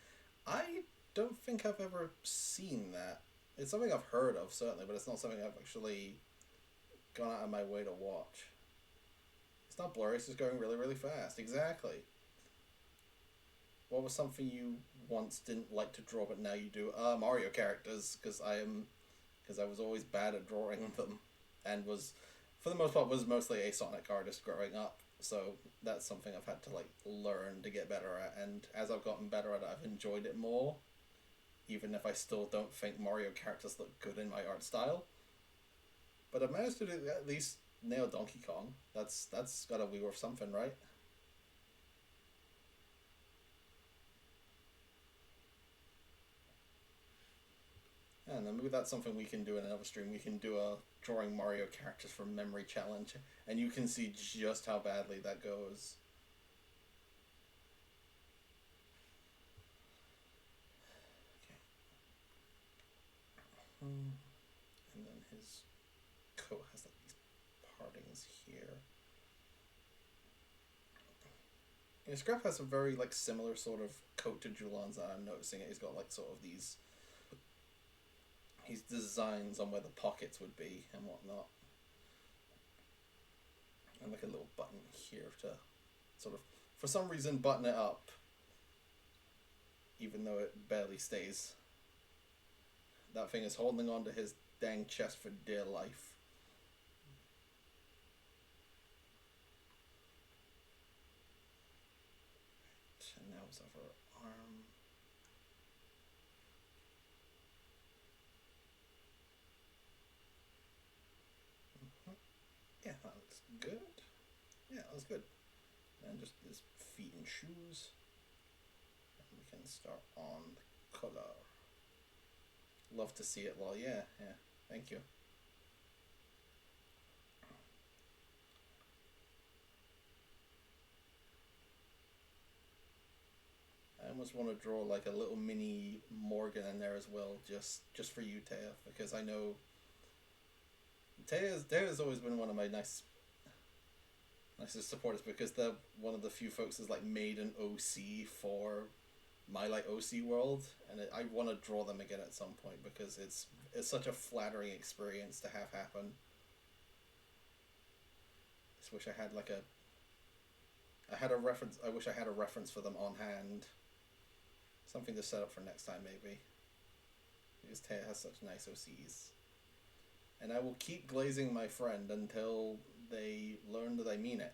I don't think I've ever seen that. It's something I've heard of, certainly, but it's not something I've actually gone out of my way to watch. It's not blurry, it's just going really, really fast. Exactly. What was something you once didn't like to draw, but now you do? Mario characters, because I was always bad at drawing them, and was, for the most part, was mostly a Sonic artist growing up. So that's something I've had to like learn to get better at, and as I've gotten better at it, I've enjoyed it more. Even if I still don't think Mario characters look good in my art style, but I've managed to at least nail Donkey Kong. That's gotta be worth something, right? And then maybe that's something we can do in another stream. We can do a drawing Mario characters from memory challenge, and you can see just how badly that goes. Okay. And then his coat has like these partings here. And Scrap has a very like similar sort of coat to Julan's that I'm noticing it. He's got like sort of these designs on where the pockets would be and whatnot. And like a little button here to sort of, for some reason, button it up, even though it barely stays. That thing is holding on to his dang chest for dear life. And now his other arm. Yeah, that looks good. Yeah, that was good. And just his feet and shoes. And we can start on the color. Love to see it, lol. Yeah, yeah. Thank you. almost want to draw like a little mini Morgan in there as well, just for you, Taya, because I know Taya's always been one of my nicest supporters because they're one of the few folks that's like made an OC for my like OC world, and I want to draw them again at some point because it's such a flattering experience to have happen. Just wish I had like a I had a reference. I wish I had a reference for them on hand. Something to set up for next time, maybe. Because Taya has such nice OCs. And I will keep glazing my friend until they learn that I mean it.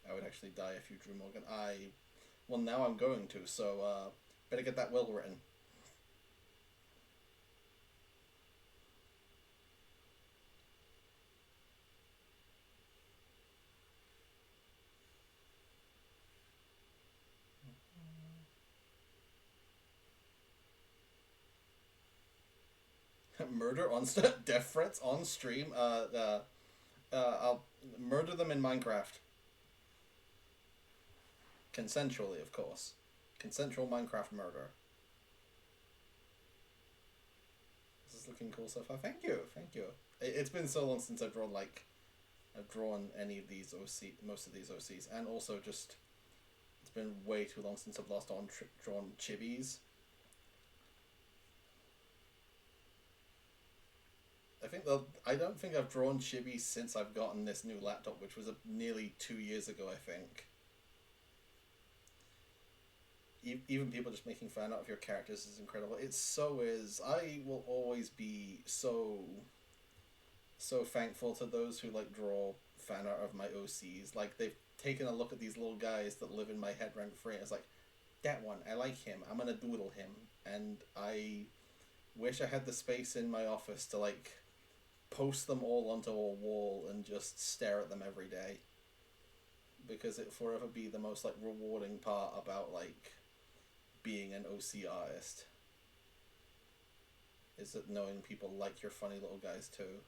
I would actually die if you drew Morgan. Well, now I'm going to, so better get that will written. Murder on death threats on stream. I'll murder them in Minecraft. Consensually, of course. Consensual Minecraft murder. This is looking cool so far. Thank you, thank you. It's been so long since I've drawn any of these most of these OCs, and also just it's been way too long since I've drawn chibis. I don't think I've drawn chibi since I've gotten this new laptop, which was nearly 2 years ago, I think. Even people just making fan art of your characters is incredible. It so is. I will always be so thankful to those who like draw fan art of my OCs. Like they've taken a look at these little guys that live in my head rent free. It's like, that one, I like him. I'm gonna doodle him, and I wish I had the space in my office to like post them all onto a wall and just stare at them every day, because it forever be the most like rewarding part about like being an OC artist, is that knowing people like your funny little guys too.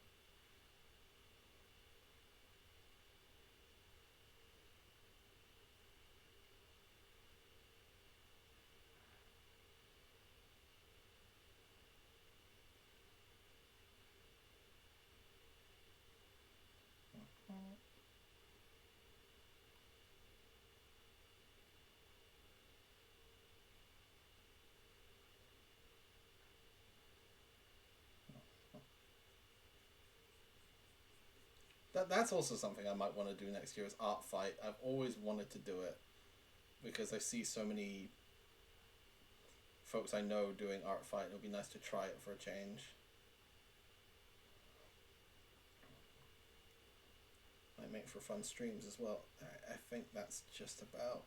That's also something I might want to do next year is art fight. I've always wanted to do it because I see so many folks I know doing art fight. It would be nice to try it for a change. Might make for fun streams as well. I think that's just about.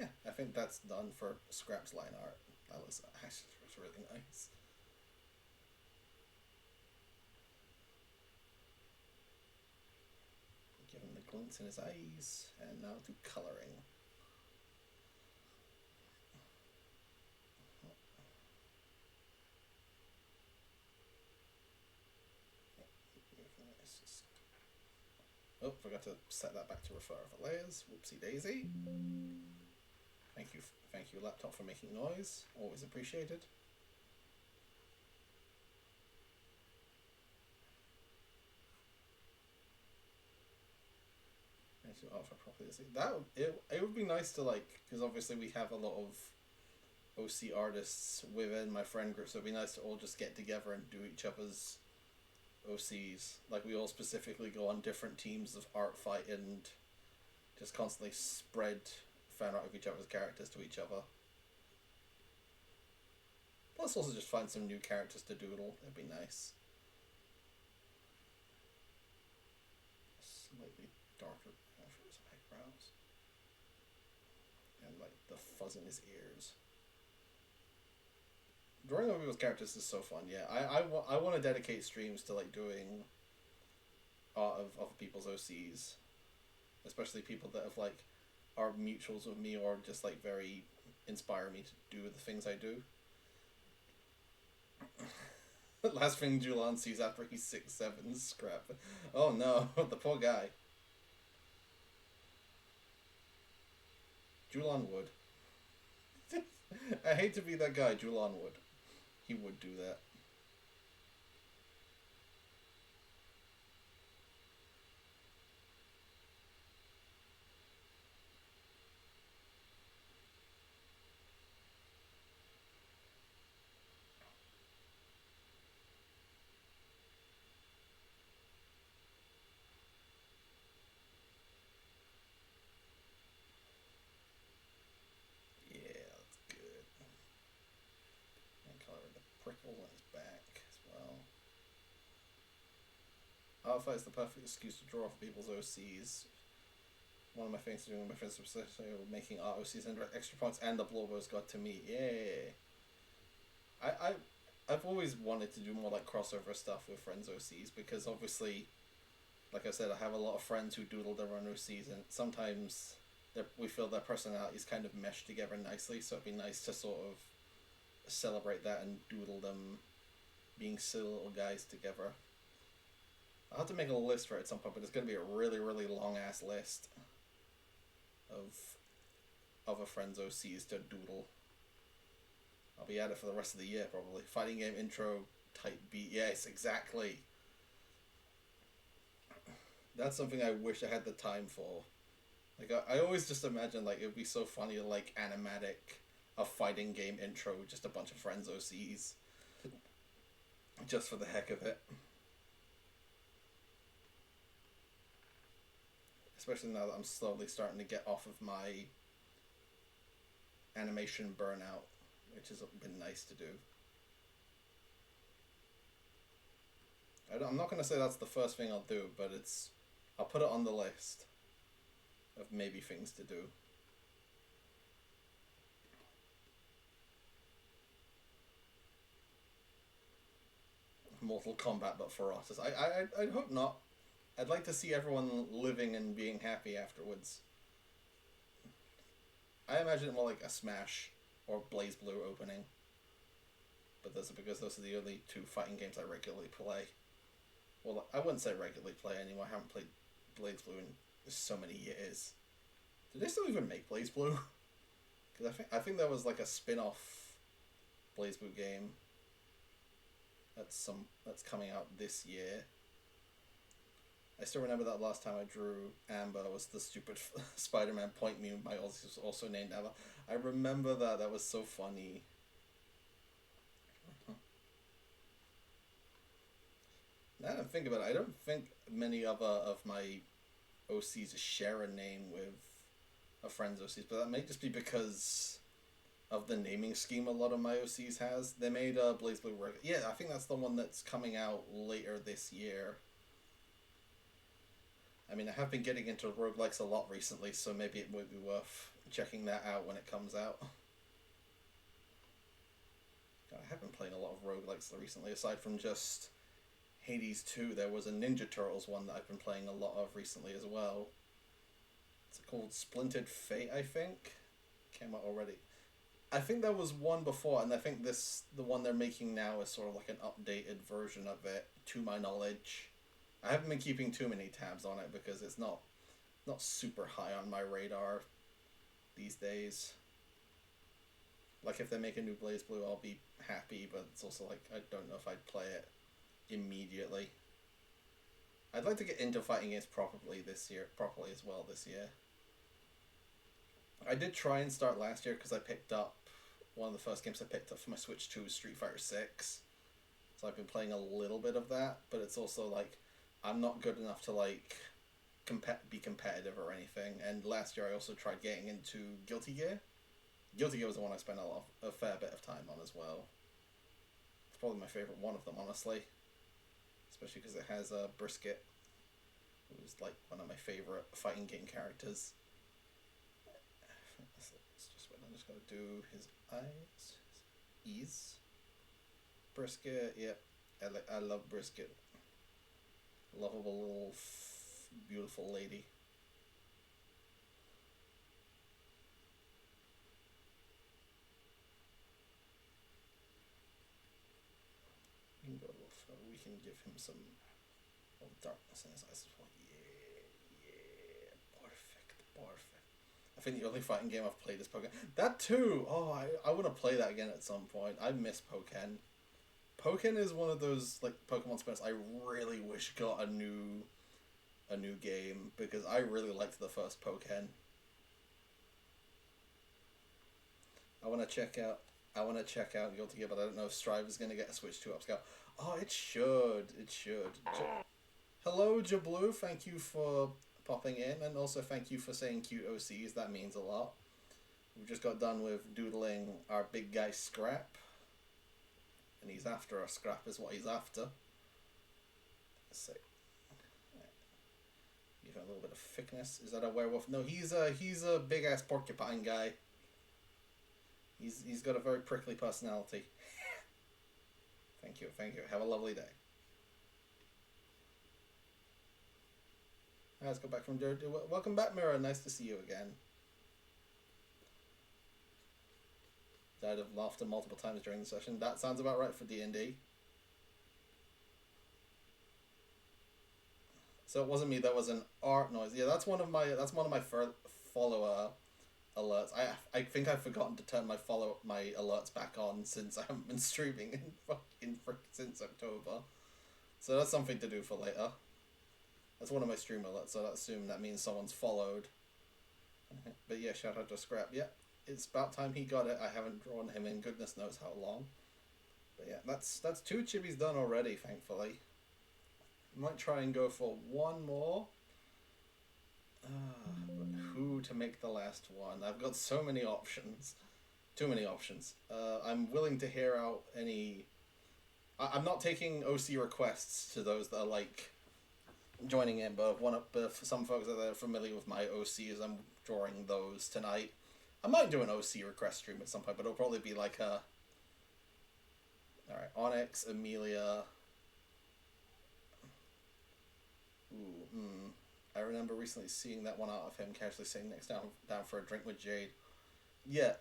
Yeah, I think that's done for Scrap's line art. That was actually really nice. Give him the glints in his eyes, and now do colouring. Oh, forgot to set that back to refer over layers. Whoopsie daisy. Thank you, laptop, for making noise. Always appreciated. Actually, offer properly. It would be nice to like, because obviously we have a lot of OC artists within my friend group, so it'd be nice to all just get together and do each other's OCs. Like we all specifically go on different teams of art fight and just constantly spread fan art of each other's characters to each other. Plus also just find some new characters to doodle. It'd be nice. Slightly darker for his eyebrows. And like the fuzz in his ears. Drawing over people's characters is so fun. Yeah, I want to dedicate streams to like doing art of other people's OCs, especially people that have like are mutuals with me or just like very inspire me to do the things I do. Last thing Julan sees after he's 6'7" scrap. Oh no, the poor guy. Julan would. I hate to be that guy. Julan would. He would do that. Yeah, that's good. And color the prickle on his back as well. Alpha is the perfect excuse to draw off people's OCs. One of my things to do with my friends was making our OCs and extra points, and the Blowbows got to me. Yay! I've always wanted to do more like crossover stuff with friends OCs because obviously, like I said, I have a lot of friends who doodle their own OCs, and sometimes we feel their personalities kind of mesh together nicely. So it'd be nice to sort of celebrate that and doodle them being silly little guys together. I'll have to make a list for it at some point, but it's going to be a really, really long ass list of other friends' OCs to doodle. I'll be at it for the rest of the year, probably. Fighting game intro type beat. Yes, exactly. That's something I wish I had the time for. Like, I always just imagine, like, it would be so funny to, like, animatic a fighting game intro with just a bunch of friends' OCs. Just for the heck of it. Especially now that I'm slowly starting to get off of my animation burnout, which has been nice to do. I'm not going to say that's the first thing I'll do, but I'll put it on the list of maybe things to do. Mortal Kombat, but for artists. I'd hope not. I'd like to see everyone living and being happy afterwards. I imagine it more like a Smash or BlazBlue opening. But those are because those are the only two fighting games I regularly play. Well, I wouldn't say regularly play anymore. I haven't played BlazBlue in so many years. Do they still even make BlazBlue? Because I think there was like a spin-off BlazBlue game that's coming out this year. I still remember that last time I drew Amber was the stupid Spider-Man point meme. My Aussie was also named Amber. I remember that. That was so funny. Now that I think about it, I don't think many other of my OCs share a name with a friend's OCs, but that may just be because of the naming scheme a lot of my OCs has. They made BlazBlue work. Yeah, I think that's the one that's coming out later this year. I mean, I have been getting into roguelikes a lot recently, so maybe it would be worth checking that out when it comes out. God, I have been playing a lot of roguelikes recently, aside from just Hades 2. There was a Ninja Turtles one that I've been playing a lot of recently as well. It's called Splintered Fate, I think. Came out already. I think there was one before, and I think the one they're making now is sort of like an updated version of it, to my knowledge. I haven't been keeping too many tabs on it because it's not super high on my radar these days. Like, if they make a new BlazBlue, I'll be happy, but it's also like, I don't know if I'd play it immediately. I'd like to get into fighting games properly as well this year. I did try and start last year because I picked up one of the first games I picked up for my Switch 2 was Street Fighter 6. So I've been playing a little bit of that, but it's also like I'm not good enough to like be competitive or anything. And last year I also tried getting into Guilty Gear. Guilty Gear was the one I spent a fair bit of time on as well. It's probably my favorite one of them, honestly. Especially because it has Brisket, who's like one of my favorite fighting game characters. It's just what I'm just gonna do his eyes, his ears. Brisket, yep. I love Brisket. Lovable little beautiful lady. You can go to can give him some darkness in his eyes as well. Yeah. Perfect. I think the only fighting game I've played is Pokemon. That too! Oh, I want to play that again at some point. I miss Pokken. Pokken is one of those, like, Pokemon spins I really wish got a new game, because I really liked the first Pokken. I want to check out Guilty Gear, but I don't know if Strive is going to get a Switch 2 upscale. Oh, it should. Hello, Jablu. Thank you for popping in, and also thank you for saying cute OCs. That means a lot. We've just got done with doodling our big guy Scrap. And he's after a Scrap is what he's after. Let's see. Give him a little bit of thickness. Is that a werewolf? No, he's a big ass porcupine guy. He's got a very prickly personality. Thank you. Have a lovely day. Let's go back from Dirt. Welcome back, Mirror. Nice to see you again. Died of laughter multiple times during the session. That sounds about right for D&D. So it wasn't me. That was an art noise. Yeah, that's one of my follower alerts. I think I've forgotten to turn my alerts back on since I haven't been streaming since October. So that's something to do for later. That's one of my stream alerts, so I assume that means someone's followed. But yeah, shout out to Scrap. Yeah, it's about time he got it. I haven't drawn him in goodness knows how long. But yeah, that's 2 chibis done already, thankfully. Might try and go for one more. But who to make the last one? I've got so many options. Too many options. I'm willing to hear out any... I'm not taking OC requests to those that are like joining in, but for some folks that are familiar with my OCs, I'm drawing those tonight. I might do an OC request stream at some point, but it'll probably be like a... Alright, Onyx, Amelia... I remember recently seeing that one out of him casually sitting down for a drink with Jade. Yeah,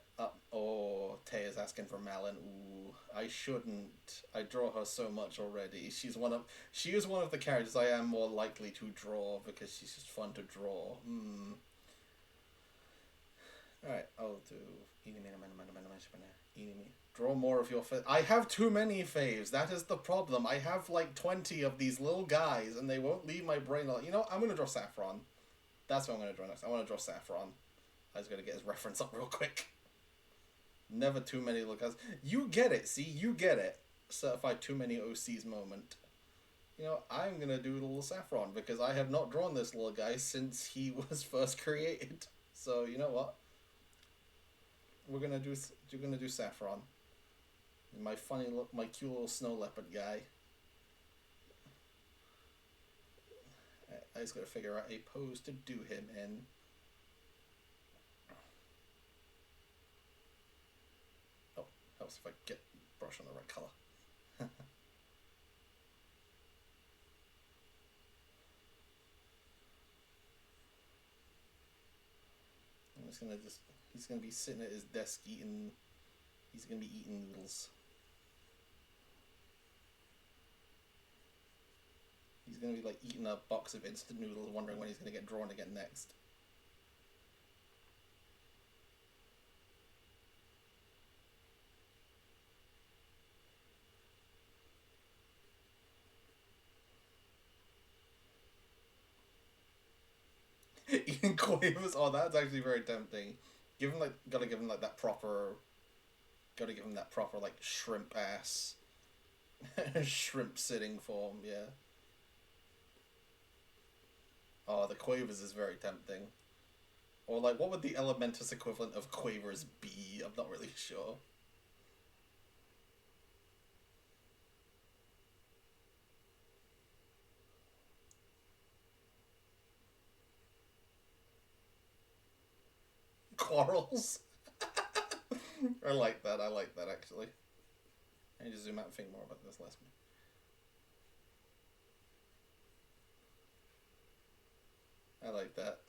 Taya's asking for Malin. Ooh, I shouldn't. I draw her so much already. She is one of the characters I am more likely to draw because she's just fun to draw. Alright, I'll do draw more of your faves. I have too many faves. That is the problem. I have like 20 of these little guys and they won't leave my brain. You know, I'm going to draw Saffron. That's what I'm going to draw next. I want to draw Saffron. I was going to get his reference up real quick. Never too many little guys. You get it. See, you get it. Certified too many OCs moment. You know, I'm going to do little Saffron because I have not drawn this little guy since he was first created. So, you know what? You're gonna do Saffron. My cute little snow leopard guy. I just gotta figure out a pose to do him in. Oh, helps if I get brush on the right color. I'm just gonna he's gonna be sitting at his desk eating. He's gonna be eating noodles. He's gonna be like eating a box of instant noodles, wondering when he's gonna get drawn again next. Eating quavers. Oh, that's actually very tempting. Gotta give him like that proper. Gotta give him that proper like shrimp ass. Shrimp sitting form. Yeah. Oh, the quavers is very tempting. Or like, what would the Elementus equivalent of quavers be? I'm not really sure. Quarrels. I like that actually. I need to zoom out and think more about this last one. I like that.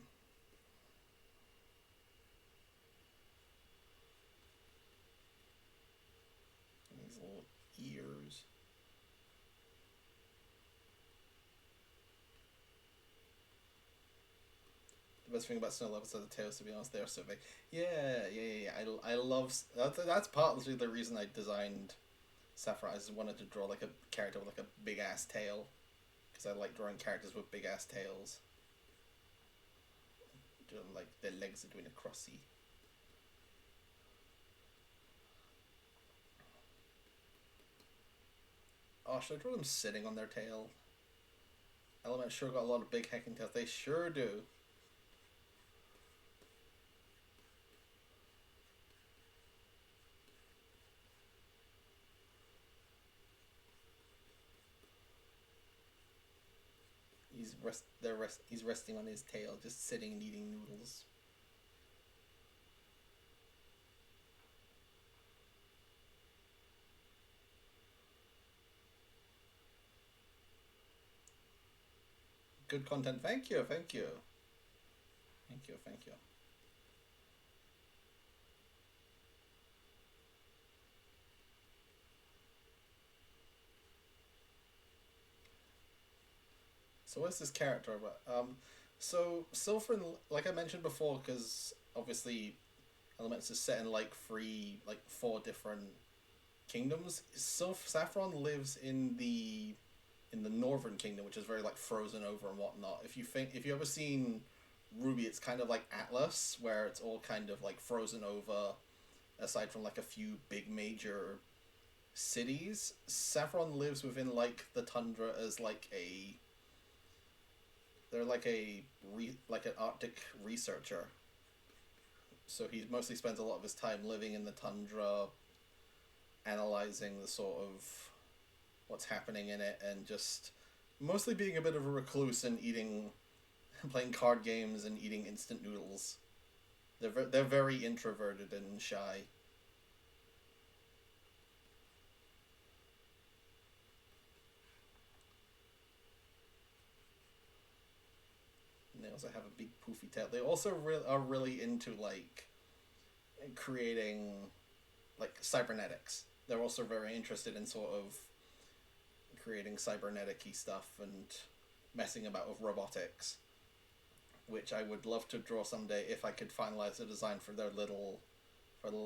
And these little ears. best thing about snow levels are the tails. To be honest, they're so big. Yeah, yeah, yeah. I love that's partly the reason I designed Saffron. I just wanted to draw like a character with like a big ass tail because I like drawing characters with big ass tails. Doing like their legs are doing a crossy. Oh, should I draw them sitting on their tail? Element sure got a lot of big hecking tails. They sure do. He's resting on his tail, just sitting and eating noodles. Good content. Thank you, thank you. Thank you, thank you. So what's this character about? So Sylphin, like I mentioned before, because obviously Elements is set in like four different kingdoms. Saffron lives in the Northern Kingdom, which is very like frozen over and whatnot. If you ever seen Ruby, it's kind of like Atlas, where it's all kind of like frozen over, aside from like a few big major cities. Saffron lives within like the tundra as like a they're like an Arctic researcher. So he mostly spends a lot of his time living in the tundra, analyzing the sort of what's happening in it, and just mostly being a bit of a recluse and eating, playing card games and eating instant noodles. They're very introverted and shy. And they also have a big poofy tail. They also are really into like creating like cybernetics. They're also very interested in sort of creating cybernetic-y stuff and messing about with robotics, which I would love to draw someday if I could finalize the design for their little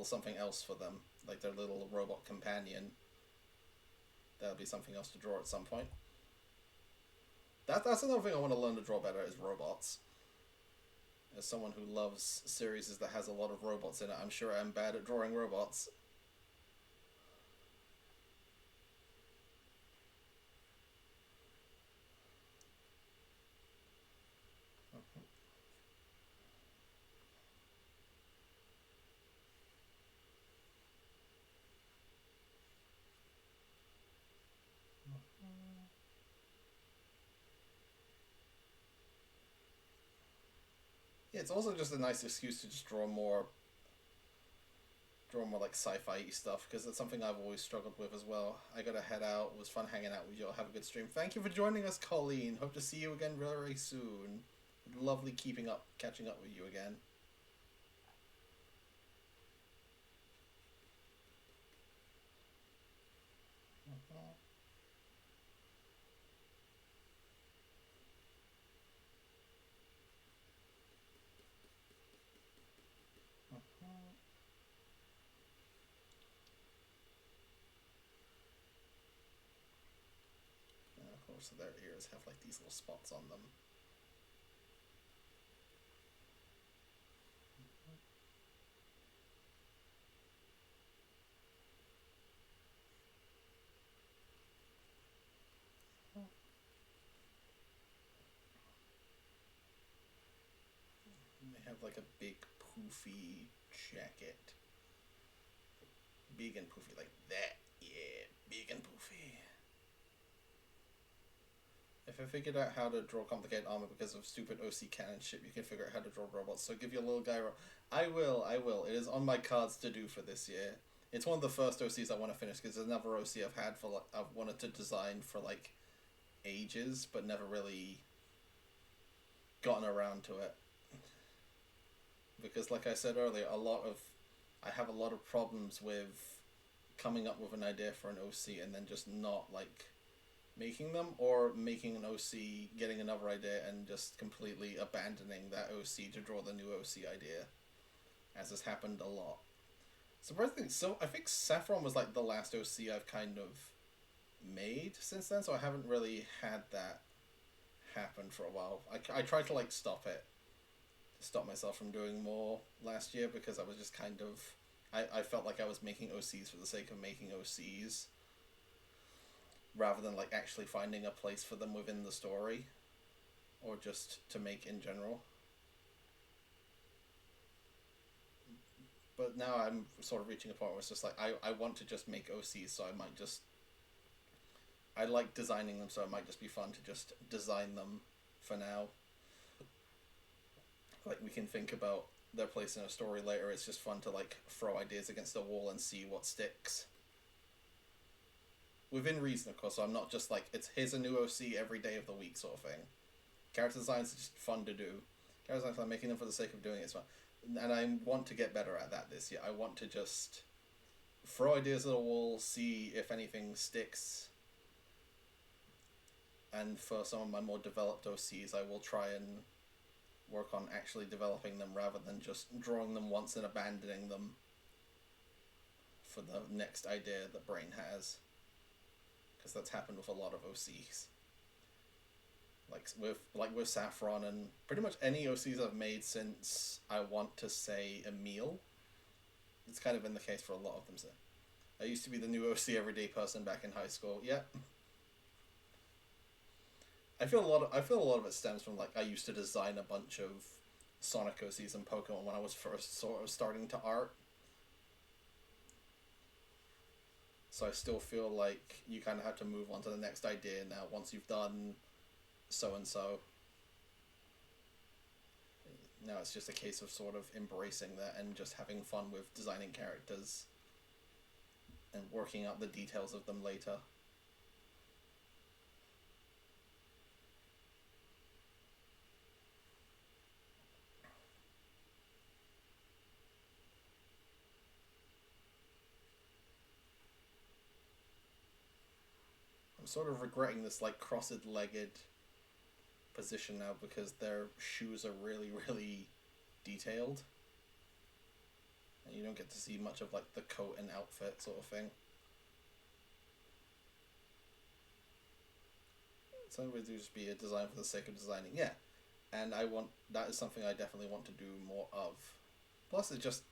something else for them, like their little robot companion. That'll be something else to draw at some point. That's another thing I want to learn to draw better is robots. As someone who loves series that has a lot of robots in it, I'm sure I'm bad at drawing robots. Yeah, it's also just a nice excuse to just draw more like sci-fi stuff because it's something I've always struggled with as well. I gotta head out. It was fun hanging out with you. Have a good stream. Thank you for joining us, Colleen. Hope to see you again very soon. Lovely catching up with you again. And of course, their ears have like these little spots on them. And they have like a big poofy jacket. Big and poofy like that. Yeah, big and poofy. If I figured out how to draw complicated armor because of stupid OC cannon shit, you can figure out how to draw robots. So give your little guy. I will. I will. It is on my cards to do for this year. It's one of the first OCs I want to finish because it's another OC I've had for like I've wanted to design for like ages, but never really gotten around to it. Because like I said earlier, I have a lot of problems with coming up with an idea for an OC and then just making them, or making an OC, getting another idea, and just completely abandoning that OC to draw the new OC idea, as has happened a lot. Surprisingly, so I think Saffron was like the last OC I've kind of made since then, so I haven't really had that happen for a while. I tried to like stop myself from doing more last year because I was just kind of I felt like I was making OCs for the sake of making OCs rather than like actually finding a place for them within the story or just to make in general. But now I'm sort of reaching a point where it's just like I want to just make OCs, so I might just I like designing them, so it might just be fun to just design them for now. Like we can think about their place in a story later. It's just fun to like throw ideas against the wall and see what sticks. Within reason, of course, so I'm not just like, it's here's a new OC every day of the week sort of thing. Character designs are just fun to do. Character designs, I'm making them for the sake of doing it, it's fun. And I want to get better at that this year. I want to just throw ideas at the wall, see if anything sticks. And for some of my more developed OCs, I will try and work on actually developing them rather than just drawing them once and abandoning them for the next idea that Brain has. Because that's happened with a lot of OCs. Like with Saffron and pretty much any OCs I've made since I want to say Emil. It's kind of been the case for a lot of them. So I used to be the new OC everyday person back in high school. Yeah. I feel a lot of it stems from like I used to design a bunch of Sonic OCs and Pokemon when I was first sort of starting to art. So I still feel like you kind of have to move on to the next idea now once you've done so and so. Now it's just a case of sort of embracing that and just having fun with designing characters and working out the details of them later. I'm sort of regretting this like crossed-legged position now because their shoes are really, really detailed. And you don't get to see much of like the coat and outfit sort of thing. So it would just be a design for the sake of designing, yeah. And that is something I definitely want to do more of. Plus, it just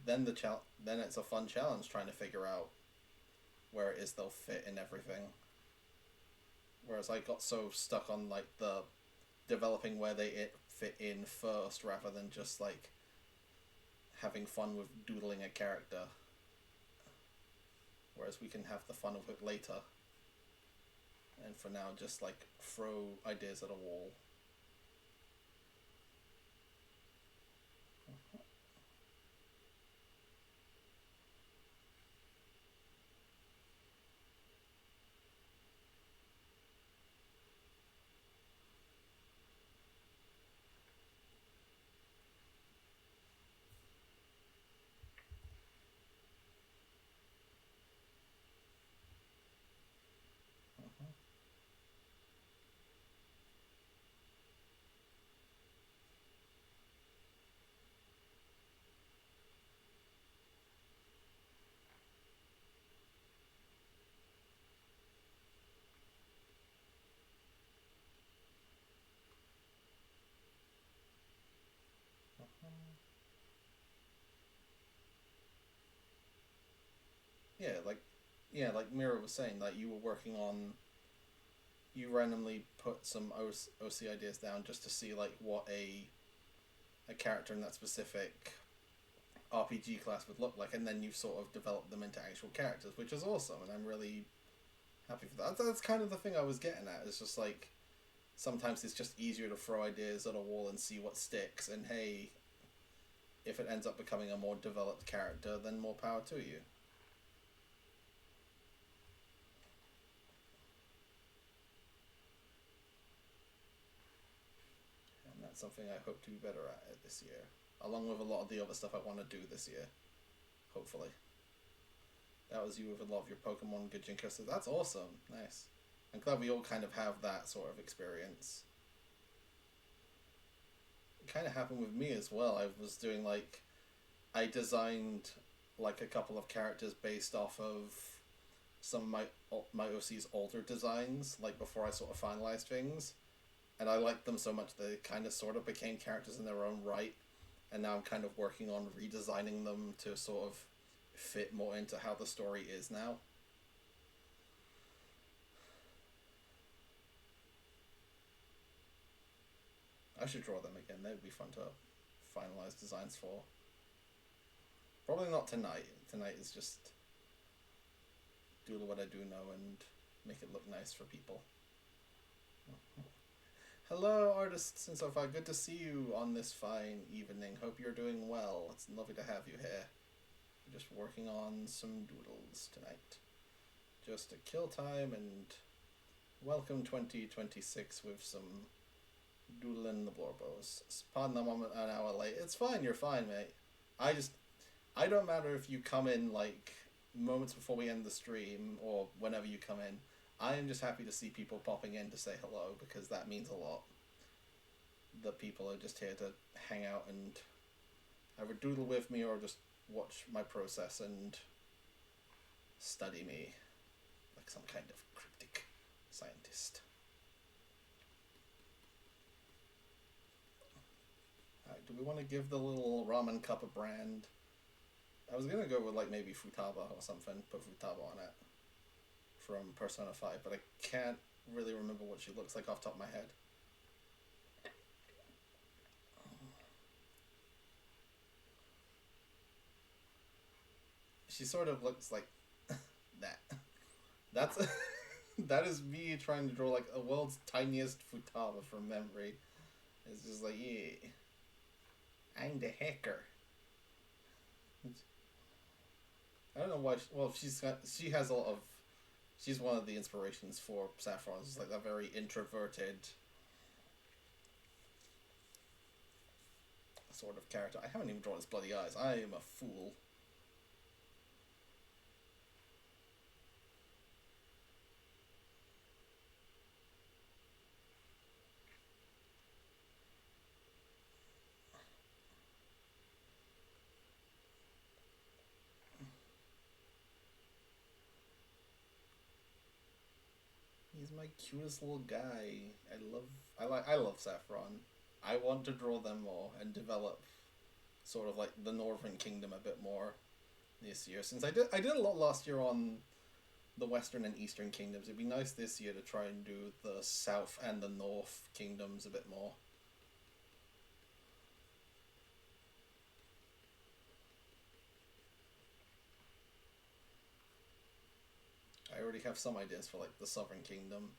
then it's a fun challenge trying to figure out where it is they'll fit in everything. Whereas I got so stuck on like the developing where they fit in first rather than just like having fun with doodling a character. Whereas we can have the fun of it later. And for now, just like throw ideas at a wall. Yeah, like Mira was saying, that you were working on. You randomly put some OC ideas down just to see like what a character in that specific RPG class would look like, and then you sort of developed them into actual characters, which is awesome, and I'm really happy for that. That's kind of the thing I was getting at. It's just like sometimes it's just easier to throw ideas at a wall and see what sticks, and hey, if it ends up becoming a more developed character, then more power to you. And that's something I hope to be better at this year, along with a lot of the other stuff I want to do this year, hopefully. That was you with a lot of your Pokemon Gajinka, so that's awesome. Nice. I'm glad we all kind of have that sort of experience. It kind of happened with me as well. I was doing like I designed like a couple of characters based off of some of my OC's older designs, like before I sort of finalized things, and I liked them so much they kind of sort of became characters in their own right, and now I'm kind of working on redesigning them to sort of fit more into how the story is now. I should draw them again. They would be fun to finalize designs for. Probably not tonight. Tonight is just do what I do know and make it look nice for people. Hello, artists and so far. Good to see you on this fine evening. Hope you're doing well. It's lovely to have you here. We're just working on some doodles tonight. Just to kill time and welcome 2026 with some doodling the Blorbos. Pardon the moment an hour late. It's fine, you're fine, mate. I don't matter if you come in like moments before we end the stream or whenever you come in. I am just happy to see people popping in to say hello because that means a lot. The people are just here to hang out and either doodle with me or just watch my process and study me like some kind of cryptic scientist. Alright, do we want to give the little ramen cup a brand? I was gonna go with like maybe Futaba or something, put Futaba on it from Persona 5, but I can't really remember what she looks like off the top of my head. She sort of looks like that. That's that is me trying to draw like a world's tiniest Futaba from memory. It's just like, yeah, I'm the hacker. I don't know why. She has a lot of. She's one of the inspirations for Saffron. It's like that very introverted sort of character. I haven't even drawn his bloody eyes. I am a fool. He's my cutest little guy. I love Saffron. I want to draw them more and develop sort of like the Northern Kingdom a bit more this year. Since I did a lot last year on the Western and Eastern Kingdoms. It'd be nice this year to try and do the South and the North Kingdoms a bit more. I already have some ideas for like the Southern Kingdom.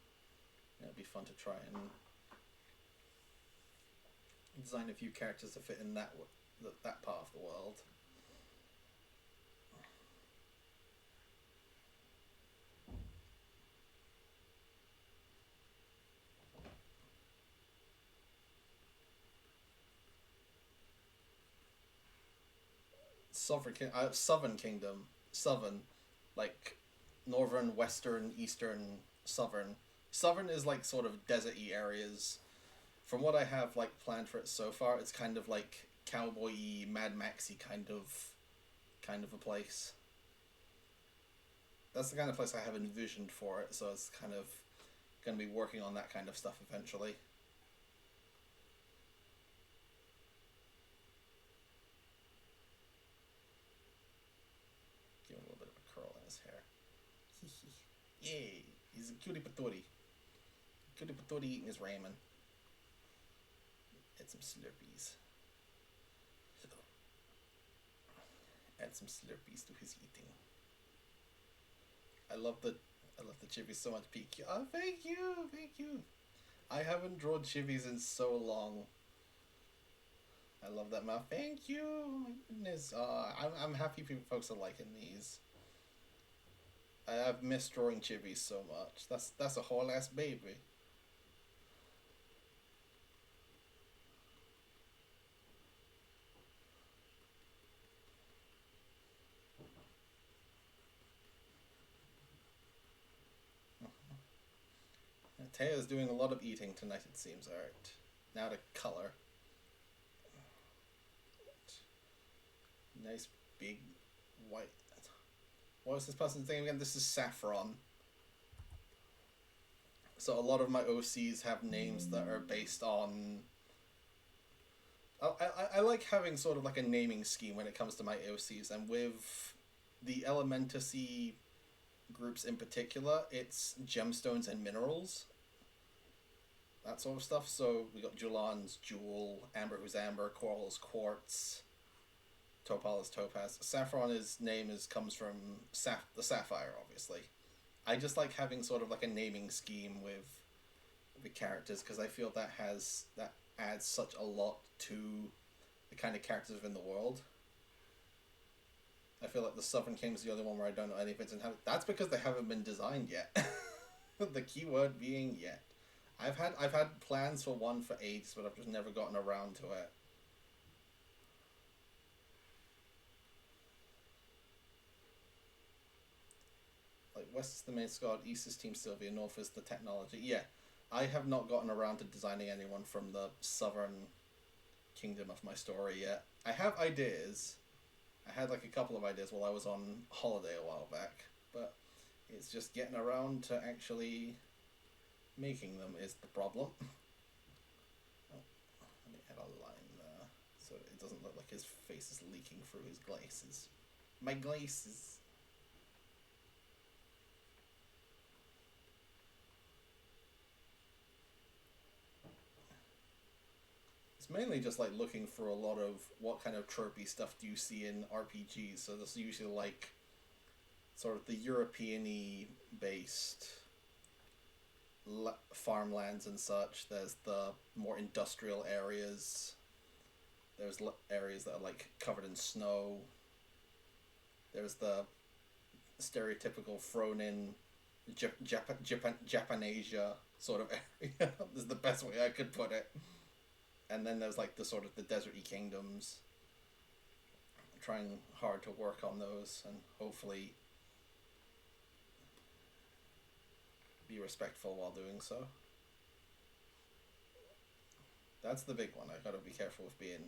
It'd be fun to try and design a few characters to fit in that part of the world. Southern Kingdom, Southern, like Northern, Western, Eastern, Southern. Southern is like sort of deserty areas. From what I have like planned for it so far, it's kind of like cowboy-y, Mad Maxy kind of a place. That's the kind of place I have envisioned for it, so it's kind of going to be working on that kind of stuff eventually. Give him a little bit of a curl in his hair. Yay! He's a cutie patootie. Cutie patootie eating his ramen. Add some Slurpees. Add some Slurpees to his eating. I love the chivis so much. PQ. Oh, thank you. I haven't drawn chivis in so long. I love that mouth. Thank you. My goodness. I'm happy folks are liking these. I've missed drawing chivis so much. That's a whole ass baby. Taya's doing a lot of eating tonight, it seems. Alright. Now to color. Nice big white. What was this person's name again? This is Saffron. So a lot of my OCs have names that are based on... I like having sort of like a naming scheme when it comes to my OCs, and with the Elementasy groups in particular, it's gemstones and minerals. That sort of stuff. So we got Julan's Jewel, Amber who's Amber, Coral is Quartz, Topal is Topaz. Saffron's name comes from the Sapphire, obviously. I just like having sort of like a naming scheme with the characters, because I feel that adds such a lot to the kind of characters within the world. I feel like the Southern King's the only one where I don't know any of it, and that's because they haven't been designed yet. The keyword being yet. I've had plans for one for ages, but I've just never gotten around to it. Like, West is the main squad, East is Team Sylvia, North is the technology. Yeah, I have not gotten around to designing anyone from the Southern Kingdom of my story yet. I have ideas. I had like a couple of ideas while I was on holiday a while back, but it's just getting around to actually making them is the problem. Oh, let me add a line there so it doesn't look like his face is leaking through his glasses. My glasses. Mainly just like looking for a lot of what kind of tropey stuff do you see in RPGs. So this is usually like sort of the European-y based farmlands and such. There's the more industrial areas. There's areas that are like covered in snow. There's the stereotypical thrown in Japanasia sort of area. This is the best way I could put it. And then there's like the sort of the deserty kingdoms. I'm trying hard to work on those and hopefully be respectful while doing so. That's the big one. I gotta be careful with being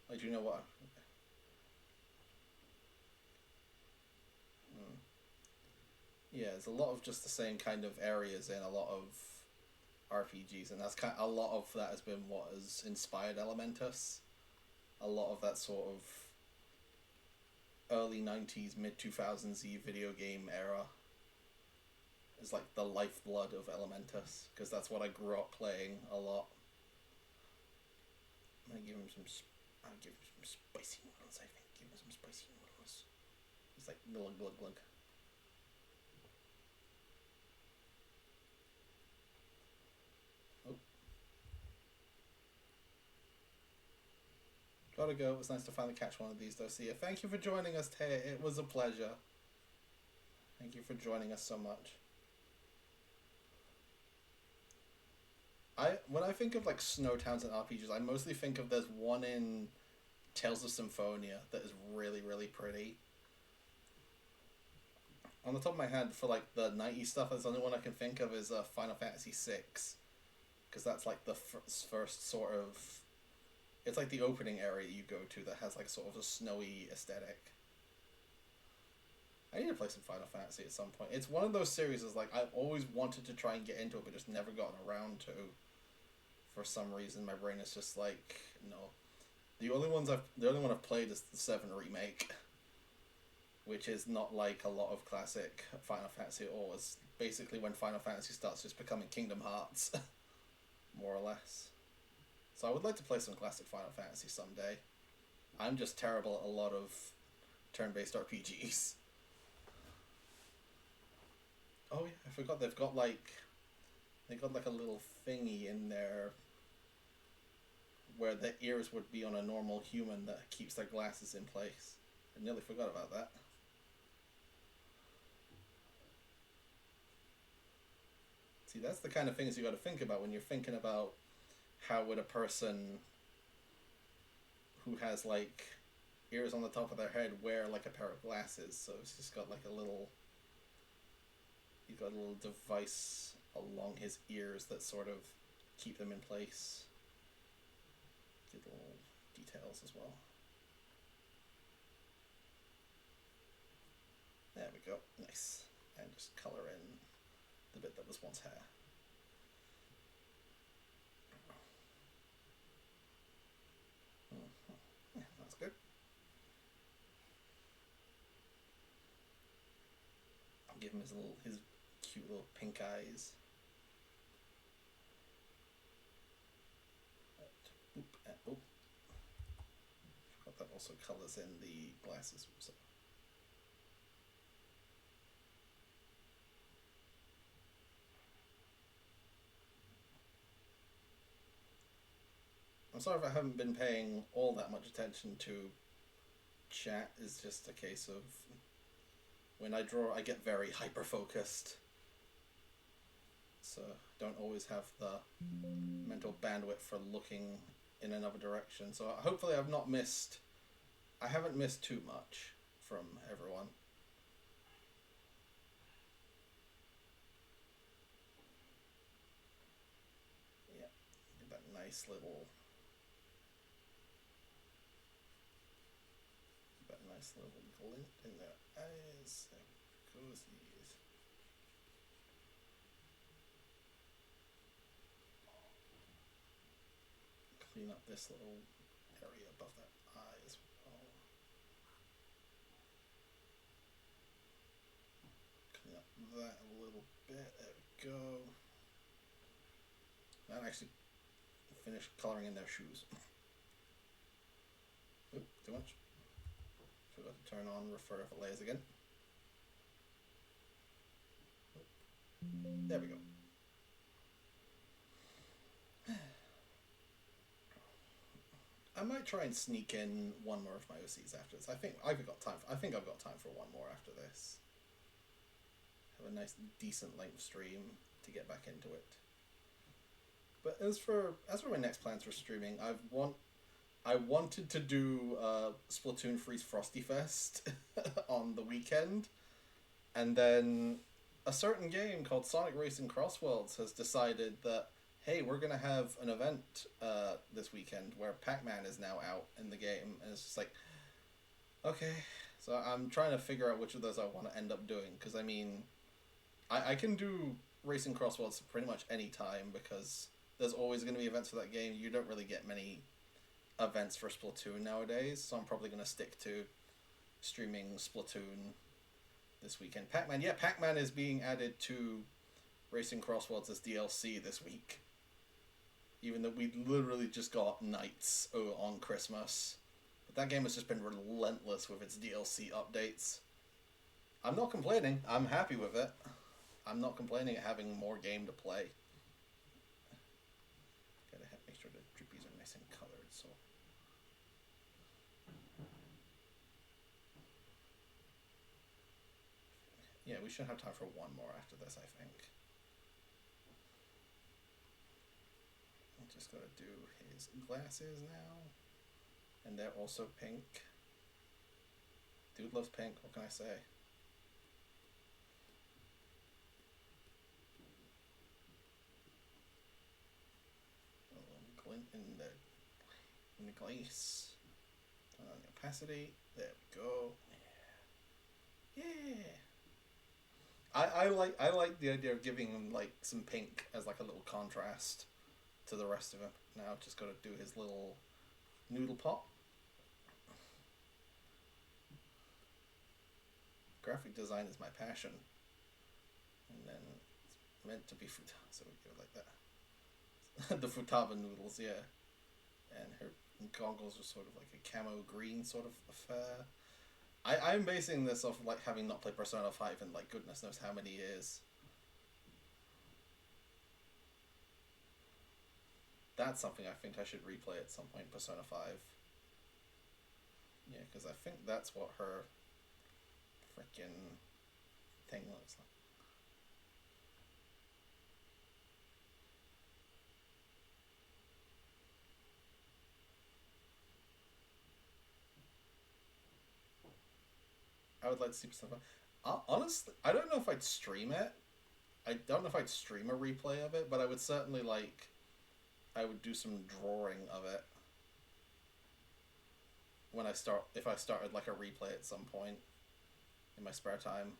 like, you know what? Yeah, there's a lot of just the same kind of areas in a lot of RPGs, and that's kind of, a lot of that has been what has inspired Elementus. A lot of that sort of early 90s, mid 2000s video game era is like the lifeblood of Elementus, because that's what I grew up playing a lot. I'm gonna give him some spicy noodles, I think. Give him some spicy noodles. It's like glug glug glug. Gotta go. It was nice to finally catch one of these, though. See ya. Thank you for joining us, Tay. It was a pleasure. Thank you for joining us so much. When I think of like snow towns and RPGs, I mostly think of there's one in Tales of Symphonia that is really, really pretty. On the top of my head, for like the 90s stuff, the only one I can think of is Final Fantasy VI, because that's like the first sort of... It's like the opening area you go to that has like sort of a snowy aesthetic. I need to play some Final Fantasy at some point. It's one of those series is like I've always wanted to try and get into it, but just never gotten around to. For some reason, my brain is just like, no. The only one I've played is the 7 remake, which is not like a lot of classic Final Fantasy at all. It's basically when Final Fantasy starts just becoming Kingdom Hearts, more or less. So I would like to play some classic Final Fantasy someday. I'm just terrible at a lot of turn-based RPGs. Oh yeah, I forgot they got like a little thingy in there where the ears would be on a normal human that keeps their glasses in place. I nearly forgot about that. See, that's the kind of things you got to think about when you're thinking about how would a person who has like ears on the top of their head wear like a pair of glasses. So it's just got like a little... You've got a little device along his ears that sort of keep them in place. Get little details as well. There we go. Nice. And just colour in the bit that was once hair. Yeah, that's good. I'll give him his cute little pink eyes. Oh, forgot that also colours in the glasses. So. I'm sorry if I haven't been paying all that much attention to chat. It's just a case of when I draw, I get very hyper focused. So don't always have the mental bandwidth for looking in another direction. So hopefully I haven't missed too much from everyone. Yeah, get that nice little glint in their eyes. Cozies. Clean up this little area above that eye as well. Clean up that a little bit. There we go. And actually finish colouring in their shoes. Oop, too much. Forgot to turn on refer if it lays again. There we go. I might try and sneak in one more of my OCs after this. I think I've got time for one more after this. Have a nice decent length stream to get back into it. But as for my next plans for streaming, I wanted to do Splatoon 3's Frosty Fest on the weekend, and then a certain game called Sonic Racing Crossworlds has decided that, hey, we're going to have an event this weekend where Pac-Man is now out in the game, and it's just like, okay. So I'm trying to figure out which of those I want to end up doing, because I mean, I can do Racing Crossworlds pretty much any time, because there's always going to be events for that game. You don't really get many events for Splatoon nowadays, so I'm probably going to stick to streaming Splatoon this weekend. Pac-Man is being added to Racing Crossworlds as DLC this week, even though we literally just got Nights on Christmas. But that game has just been relentless with its DLC updates. I'm not complaining. I'm happy with it. I'm not complaining at having more game to play. Gotta make sure the drippies are nice and colored, so. Yeah, we should have time for one more after this, I think. I'm just gonna do his glasses now. And they're also pink. Dude loves pink, what can I say? A little glint in the glaze. Turn on the opacity. There we go. Yeah. I like the idea of giving him like some pink as like a little contrast to the rest of him. Now just got to do his little noodle pop. Graphic design is my passion, and then it's meant to be futaba, so we go like that. The futaba noodles, yeah, and her goggles are sort of like a camo green sort of affair. I'm basing this off of like having not played Persona 5 in like goodness knows how many years. That's something I think I should replay at some point, Persona 5. Yeah, because I think that's what her freaking thing looks like. I would like to see Persona 5. Honestly, I don't know if I'd stream it, I don't know if I'd stream a replay of it, but I would certainly like. I would do some drawing of it when I start. If I started like a replay at some point in my spare time.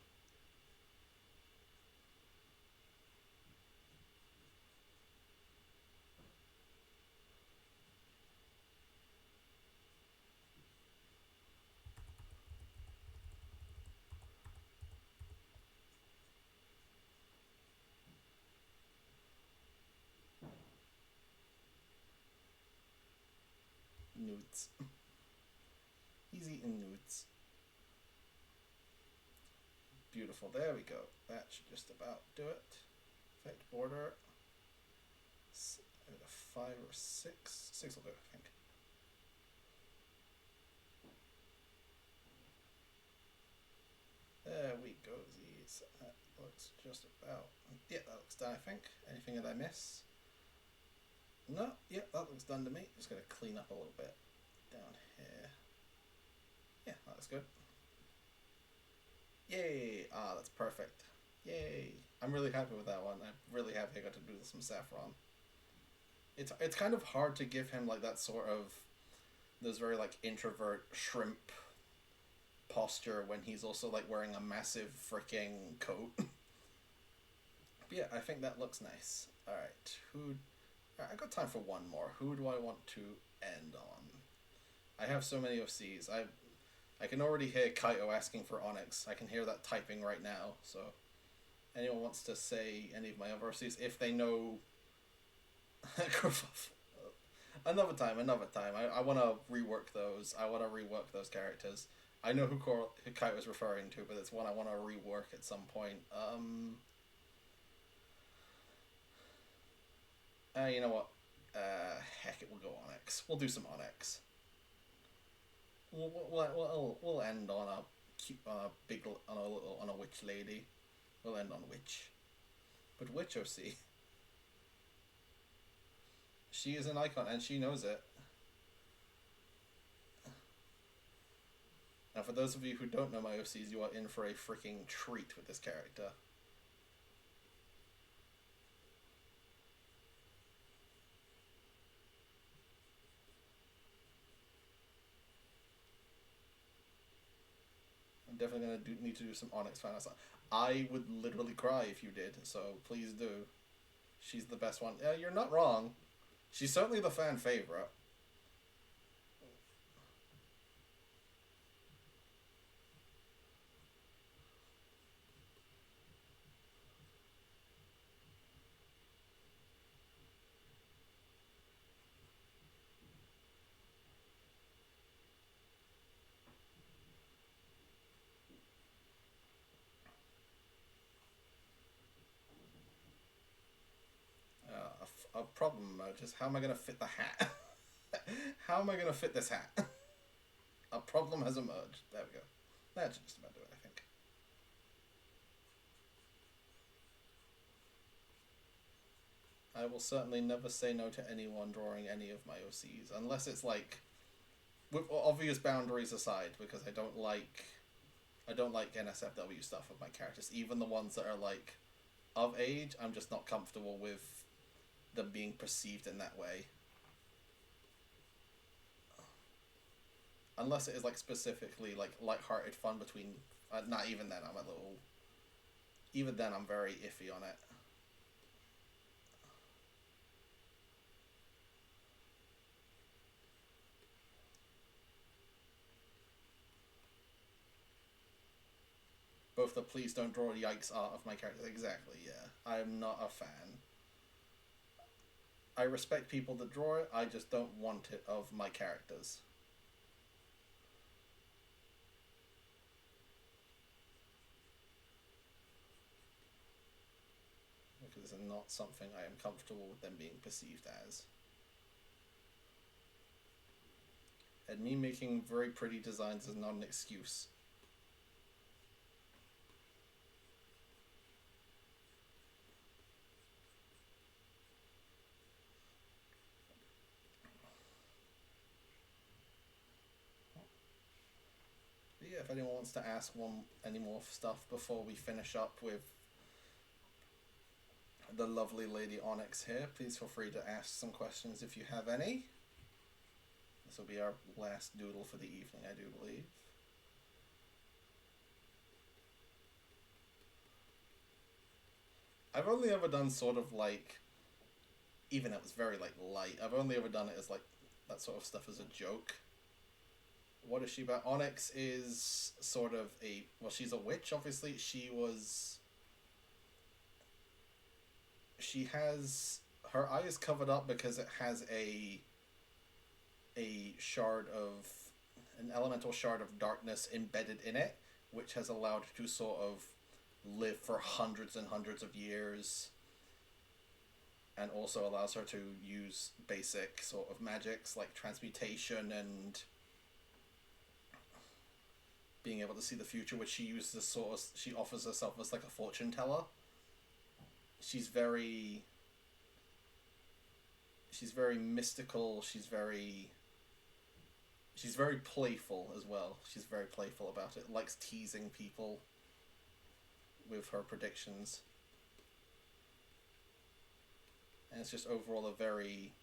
Nudes. He's eating nudes. Beautiful. There we go. That should just about do it. Effect border. A 5 or 6. 6 will do, I think. There we go. That looks just about. Yeah, that looks done, I think. Anything that I miss? No, yeah, that looks done to me. Just gonna clean up a little bit down here. Yeah, that looks good. Yay! Ah, that's perfect. Yay! I'm really happy with that one. I'm really happy I got to do some saffron. It's kind of hard to give him like that sort of those very like introvert shrimp posture when he's also like wearing a massive freaking coat. But yeah, I think that looks nice. All right, I got time for one more. Who do I want to end on? I have so many OCs. I can already hear Kaito asking for Onyx. I can hear that typing right now. So, anyone wants to say any of my other OCs if they know. Another time. I want to rework those. I want to rework those characters. I know who Kaito is referring to, but it's one I want to rework at some point. You know what? Heck, it will go Onyx. We'll do some Onyx. We'll end on a cute, on a witch lady. We'll end on witch, but witch OC. She is an icon, and she knows it. Now, for those of you who don't know my OCs, you are in for a freaking treat with this character. I'm definitely going to need to do some Onyx fan. I would literally cry if you did, so please do. She's the best one. Yeah, you're not wrong. She's certainly the fan favorite. A problem just how am I going to fit the hat? How am I going to fit this hat? A problem has emerged. There we go. That should just about do it, I think. I will certainly never say no to anyone drawing any of my OCs, unless it's like, with obvious boundaries aside, because I don't like NSFW stuff with my characters, even the ones that are like of age. I'm just not comfortable with them being perceived in that way. Unless it is like specifically like light-hearted fun between. Not even then. I'm a little. Even then, I'm very iffy on it. Both the please don't draw yikes art of my characters. Exactly. Yeah, I'm not a fan. I respect people that draw it. I just don't want it of my characters. Because it's not something I am comfortable with them being perceived as. And me making very pretty designs is not an excuse. But yeah, if anyone wants to ask any more stuff before we finish up with the lovely Lady Onyx here. Please feel free to ask some questions if you have any. This will be our last doodle for the evening, I do believe. I've only ever done sort of like, even it was very like light. I've only ever done it as like that sort of stuff as a joke. What is she about? Onyx is sort of a, well, she's a witch. Obviously, she has her eye is covered up because it has a shard of an elemental shard of darkness embedded in it, which has allowed her to sort of live for hundreds and hundreds of years, and also allows her to use basic sort of magics like transmutation and being able to see the future, which she uses sort of, she offers herself as like a fortune teller. She's very mystical. She's very playful as well. She's very playful about it. Likes teasing people with her predictions. And it's just overall a very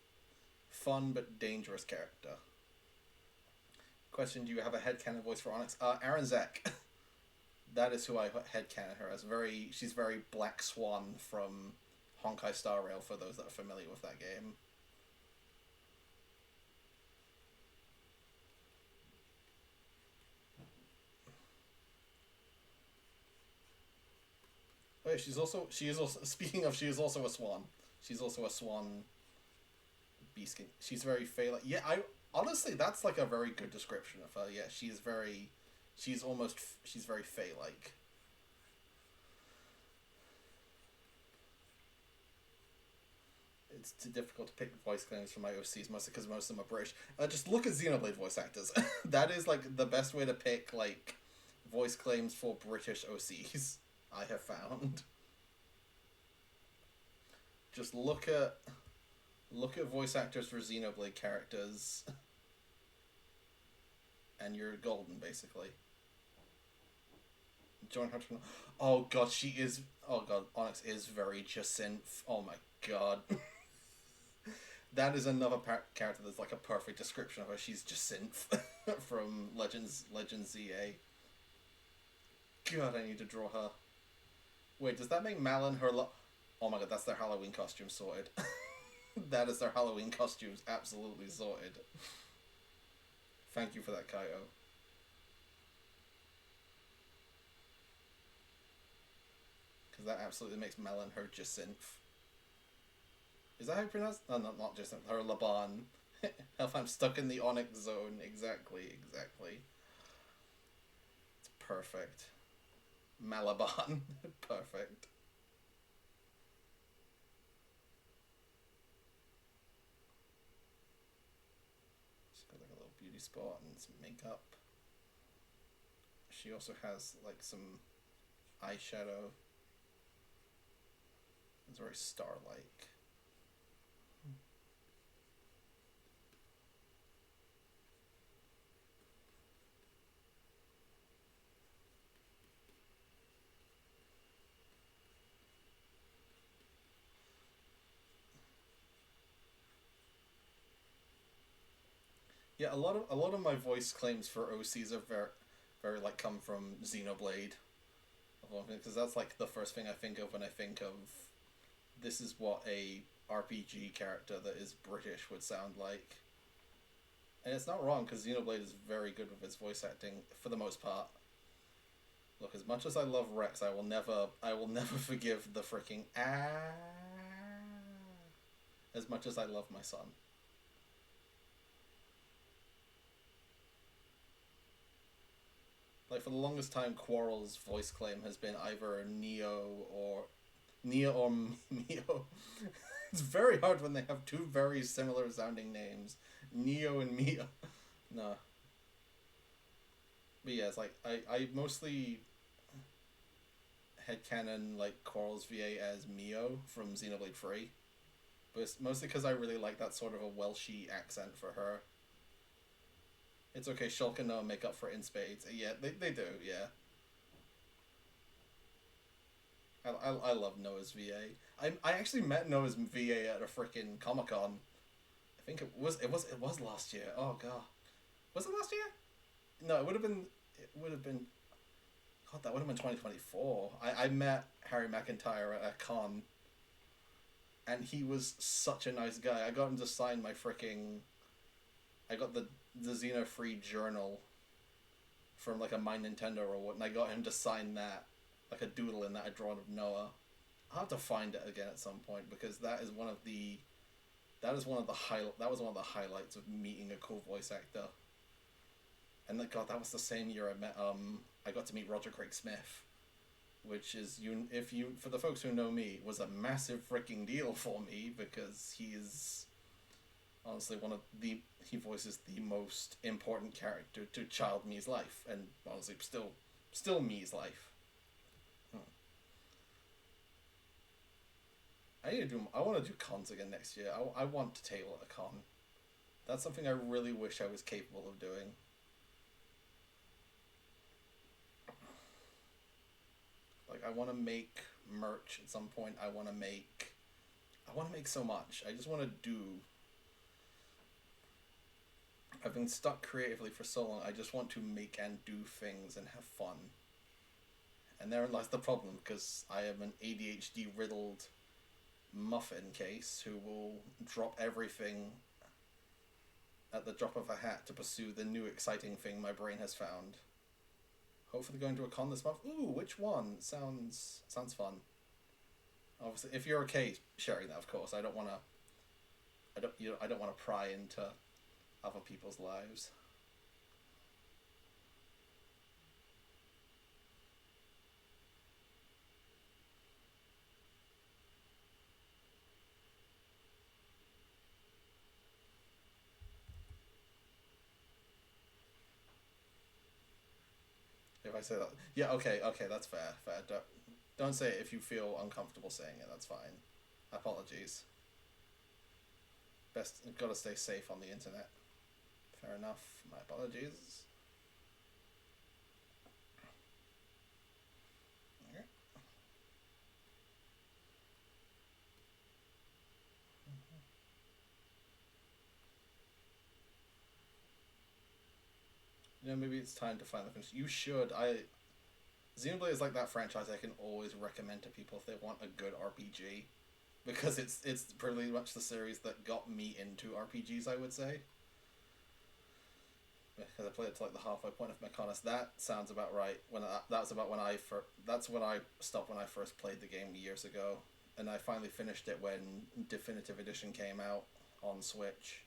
fun but dangerous character. Question, do you have a headcanon voice for Onyx? Aaron Zek. That is who I headcanon her as. She's very Black Swan from Honkai Star Rail, for those that are familiar with that game. Oh yeah, she is also speaking of, she is also a swan. She's also a swan beast king. She's very fey. Yeah, I honestly, that's like a very good description of her. Yeah, she's very fey like. It's too difficult to pick voice claims for my OCs, mostly because most of them are British. Just look at Xenoblade voice actors. That is like the best way to pick like voice claims for British OCs I have found. Just look at voice actors for Xenoblade characters, and you're golden basically. Joan Hutton. Oh god, she is. Oh god, Onyx is very Jacinth. Oh my god. That is another character that's like a perfect description of her. She's Jacinth from Legends ZA. God, I need to draw her. Wait, does that make Malin her oh my god, that's their Halloween costume sorted. That is their Halloween costumes absolutely sorted. Thank you for that, Kaio. Because that absolutely makes Melon her Jacinth. Is that how you pronounce? No, not Jacinth. Her Laban. If I'm stuck in the Onyx zone. Exactly. It's perfect. Malaban. Perfect. She's got like a little beauty spot and some makeup. She also has like some eyeshadow. It's very star-like. Yeah, a lot of my voice claims for OCs are very like come from Xenoblade, because that's like the first thing I think of when I think of this is what a RPG character that is British would sound like. And it's not wrong, because Xenoblade is very good with its voice acting for the most part. Look, as much as I love Rex, I will never forgive the freaking as much as I love my son. Like, for the longest time, Quarrel's voice claim has been either Neo or Mio. It's very hard when they have two very similar sounding names, Neo and Mio. No. But yeah, it's like I mostly headcanon like Quarrel's VA as Mio from Xenoblade 3. But it's mostly because I really like that sort of a Welshy accent for her. It's okay, Shulk and Noah make up for it in spades. Yeah, they do, yeah. I love Noah's VA. I actually met Noah's VA at a freaking Comic Con. I think it was last year. Oh god, was it last year? No, it would have been. It would have been. God, that would have been 2024. I met Harry McIntyre at a con, and he was such a nice guy. I got him to sign my freaking. I got the Xeno free journal from like a My Nintendo or what, and I got him to sign that, like a doodle in that I'd drawn of Noah. I'll have to find it again at some point because that is one of the that was one of the highlights of meeting a cool voice actor. And God, that was the same year I met I got to meet Roger Craig Smith, which is if you for the folks who know me was a massive freaking deal for me because he's honestly one of the he voices the most important character to child me's life and honestly still me's life. I want to do cons again next year. I want to table at a con. That's something I really wish I was capable of doing. Like I want to make merch at some point. I want to make so much. I just want to do. I've been stuck creatively for so long. I just want to make and do things and have fun. And therein lies the problem because I am an ADHD riddled muffin case who will drop everything at the drop of a hat to pursue the new exciting thing my brain has found. Hopefully going to a con this month. Ooh, which one? Sounds fun. Obviously, if you're okay sharing that, of course. I don't want to pry into other people's lives. If I say that, yeah, okay, that's fair. Don't say it if you feel uncomfortable saying it. That's fine. Apologies. Best, gotta stay safe on the internet. Fair enough. My apologies. Okay. Maybe it's time to finally finish. You should. Xenoblade is like that franchise I can always recommend to people if they want a good RPG, because it's pretty much the series that got me into RPGs. I would say. Because I played it to like the halfway point of Mechonis. That sounds about right. That's when I stopped when I first played the game years ago, and I finally finished it when Definitive Edition came out on Switch.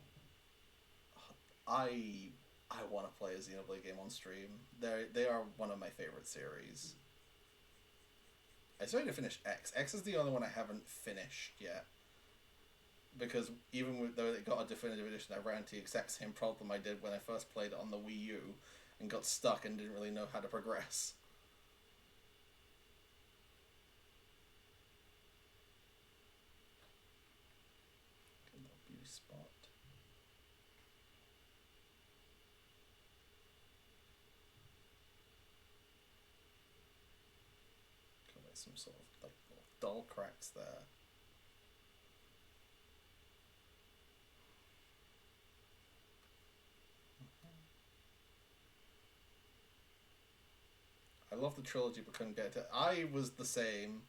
I want to play a Xenoblade game on stream. They are one of my favorite series. I started to finish X. X is the only one I haven't finished yet. Because though it got a definitive edition, I ran into the exact same problem I did when I first played it on the Wii U and got stuck and didn't really know how to progress. Beauty spot. Got like some sort of like little dull cracks there. I love the trilogy but couldn't get it. I was the same.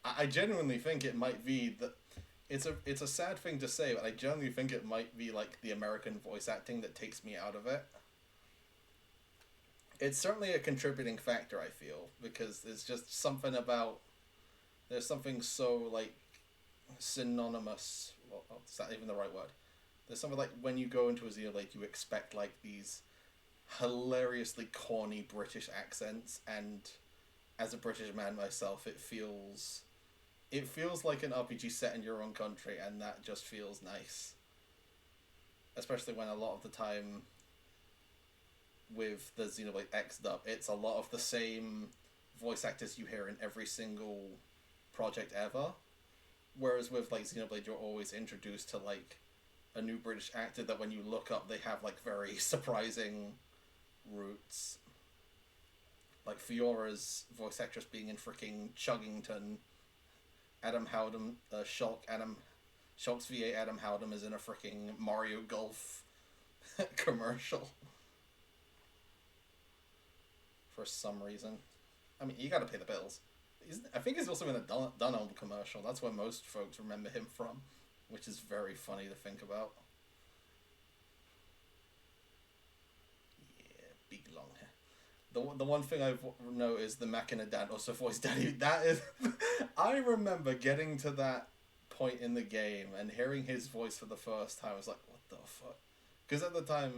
I genuinely think it might be that it's a sad thing to say, but I genuinely think it might be like the American voice acting that takes me out of it. It's certainly a contributing factor, I feel, because it's just something about there's something so like synonymous. Well, is that even the right word? There's something like when you go into a Xenoblade, you expect like these hilariously corny British accents, and as a British man myself, it feels like an RPG set in your own country, and that just feels nice. Especially when a lot of the time with the Xenoblade X dub, it's a lot of the same voice actors you hear in every single project ever. Whereas with like Xenoblade, you're always introduced to like a new British actor that when you look up, they have like very surprising roots. like Fiora's voice actress being in freaking Chuggington. Adam Howden, Shulk's VA Adam Howden is in a freaking Mario Golf commercial for some reason. I mean, you gotta pay the bills. I think he's also in a Dunham commercial. That's where most folks remember him from, which is very funny to think about. Yeah, big long hair. The one thing I've noticed is the Machina Dad also voiced Daddy. That is, I remember getting to that point in the game and hearing his voice for the first time. I was like, what the fuck? Because at the time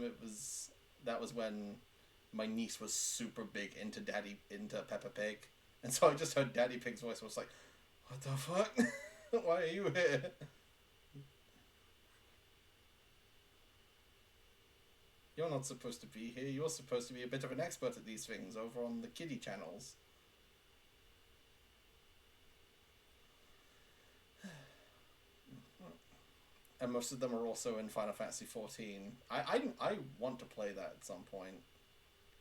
that was when my niece was super big into Peppa Pig, and so I just heard Daddy Pig's voice. I was like, what the fuck? Why are you here? You're not supposed to be here. You're supposed to be a bit of an expert at these things over on the kiddie channels. And most of them are also in Final Fantasy XIV. I want to play that at some point.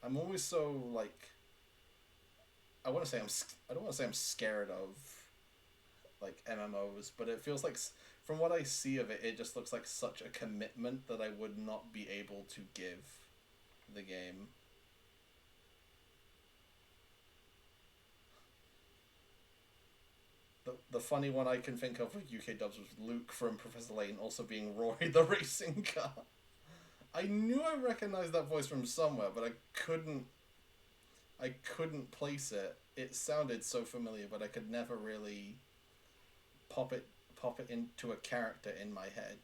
I'm always so like. I don't want to say I'm scared of like MMOs, but it feels like from what I see of it, it just looks like such a commitment that I would not be able to give the game. The funny one I can think of with UK dubs was Luke from Professor Layton also being Rory the racing car. I knew I recognized that voice from somewhere, but I couldn't place it. It sounded so familiar, but I could never really pop it into a character in my head.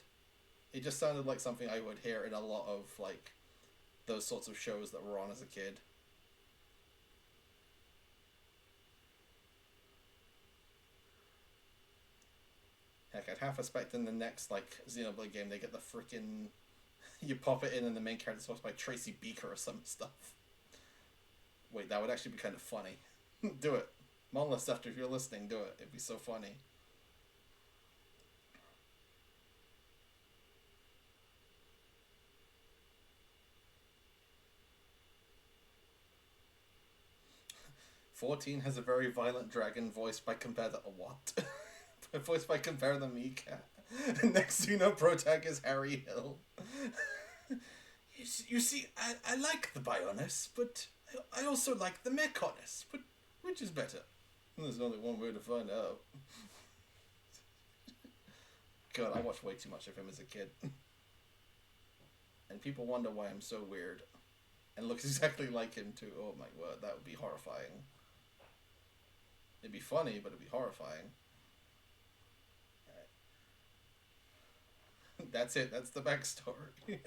It just sounded like something I would hear in a lot of like those sorts of shows that were on as a kid. Heck, I'd half expect in the next like Xenoblade game they get the freaking you pop it in and the main character's voiced by Tracy Beaker or some stuff. Wait, that would actually be kind of funny. Do it. Monolith After, if you're listening, do it. It'd be so funny. "14 has a very violent dragon voiced by Compare the what? Voiced by Compare the Meerkat. Next Xeno protag is Harry Hill. You see, I like the Bionis, but I also like the Mechonis. But which is better? There's only one way to find out. God, I watched way too much of him as a kid. And people wonder why I'm so weird. And looks exactly like him too. Oh my word, that would be horrifying. It'd be funny, but it'd be horrifying. Right. That's it, that's the backstory.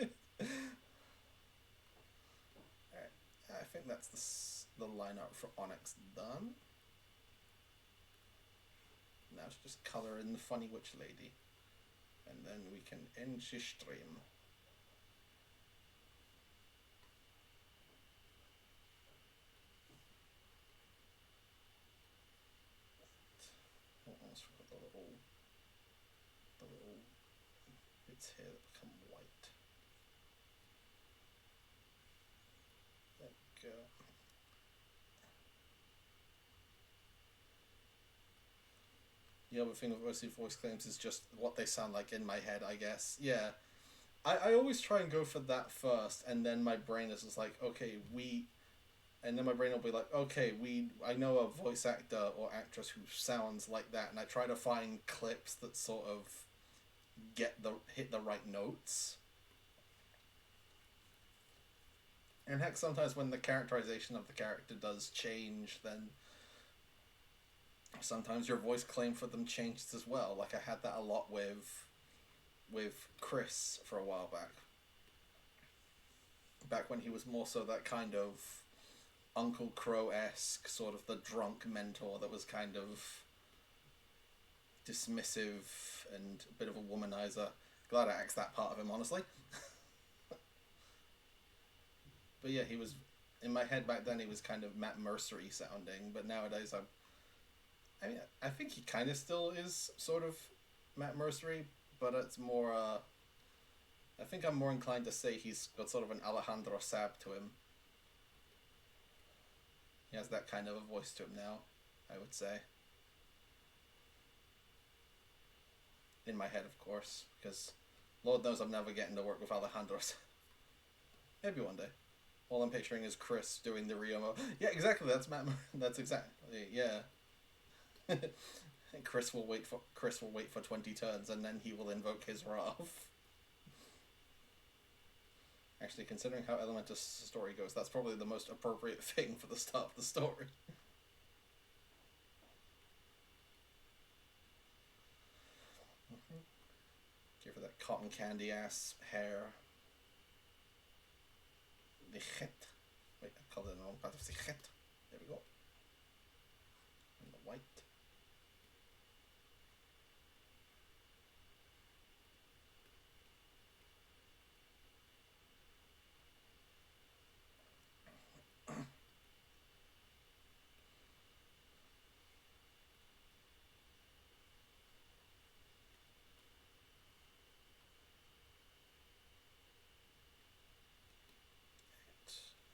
Alright, I think that's the lineup for Onyx done. Now it's just color in the funny witch lady. And then we can end the stream. What else for the little bits here that become white? There we go. The other thing with mostly voice claims is just what they sound like in my head, I guess. Yeah. I always try and go for that first, and then my brain is just like, okay, and then my brain will be like, okay, I know a voice actor or actress who sounds like that, and I try to find clips that sort of hit the right notes. And heck, sometimes when the characterization of the character does change, then sometimes your voice claim for them changes as well. Like I had that a lot with Chris for a while back when he was more so that kind of Uncle Crow-esque, sort of the drunk mentor that was kind of dismissive and a bit of a womanizer. Glad I axed that part of him, honestly. But yeah, he was, in my head back then, he was kind of Matt Mercery sounding, but nowadays I think he kind of still is sort of Matt Mercery, but it's more, I think I'm more inclined to say he's got sort of an Alejandro Sab to him. He has that kind of a voice to him now, I would say. In my head, of course, because Lord knows I'm never getting to work with Alejandro's. Maybe one day. All I'm picturing is Chris doing the Rio. Yeah, exactly. That's Matt. That's exactly, yeah. Chris will wait for 20 turns and then he will invoke his wrath. Actually, considering how Elementus' story goes, that's probably the most appropriate thing for the start of the story. Give her that cotton candy ass hair. The het. Wait, I called it the wrong part of the het. There we go. And the white.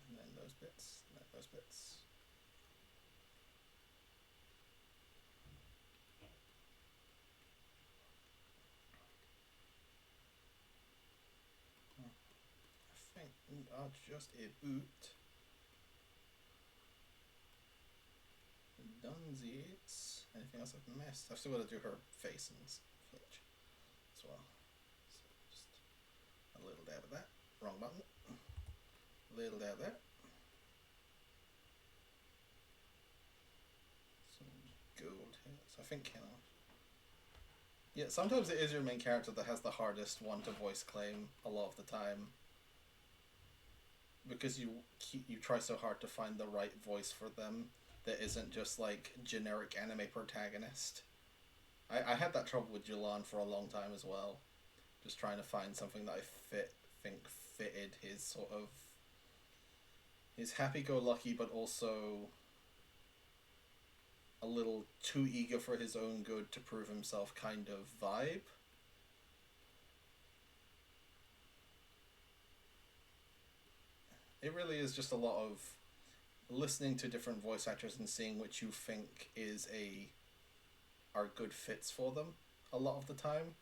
And then those bits, and then those bits. I think we are just about donezies. Anything else I've missed? I've still got to do her face and flinch as well. So just a little dab of that. Wrong button. A little dab there. Some gold here. So I think yeah, sometimes it is your main character that has the hardest one to voice claim a lot of the time. Because you try so hard to find the right voice for them that isn't just like generic anime protagonist. I had that trouble with Julan for a long time as well. Just trying to find something that I think fitted his sort of his happy-go-lucky but also a little too eager for his own good to prove himself kind of vibe. It really is just a lot of listening to different voice actors and seeing which you think are good fits for them a lot of the time.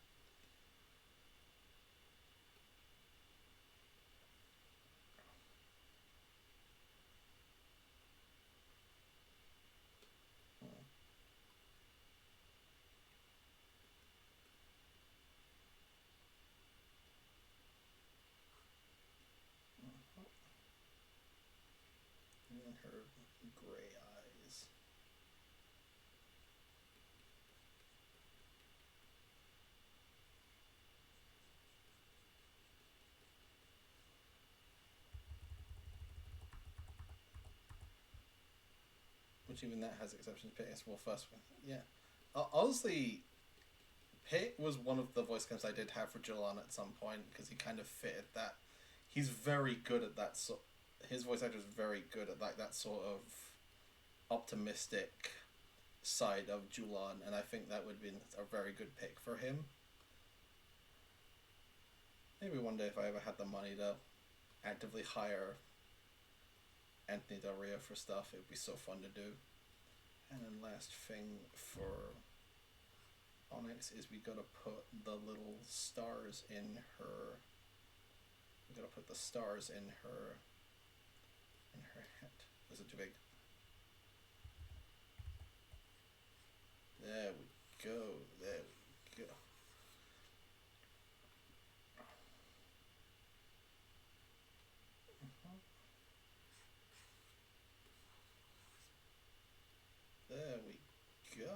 And her gray eyes. Which even that has exceptions. P.S. Well, first one, yeah. Honestly, Pit was one of the voice games I did have for Julan at some point because he kind of fitted that. He's very good at that. His voice actor is very good at that sort of optimistic side of Julan, and I think that would be a very good pick for him. Maybe one day if I ever had the money to actively hire Anthony Del Rio for stuff, it would be so fun to do. And then last thing for Onyx is we gotta put the little stars in her. We gotta put the stars in her hat. Was it too big? There we go. There we go. There we go.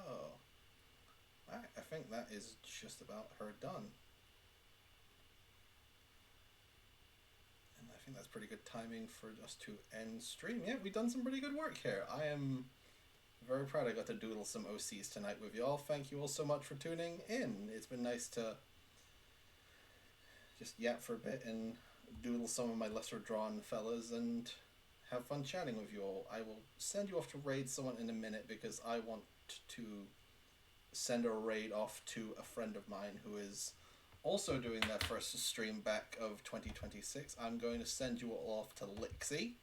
I think that is just about her done. And I think that's pretty good timing for us to end stream. Yeah, we've done some pretty good work here. I am very proud I got to doodle some OCs tonight with y'all. Thank you all so much for tuning in. It's been nice to just yap for a bit and doodle some of my lesser drawn fellas and have fun chatting with you all. I will send you off to raid someone in a minute because I want to send a raid off to a friend of mine who is also doing their first stream back of 2026. I'm going to send you all off to Lixie,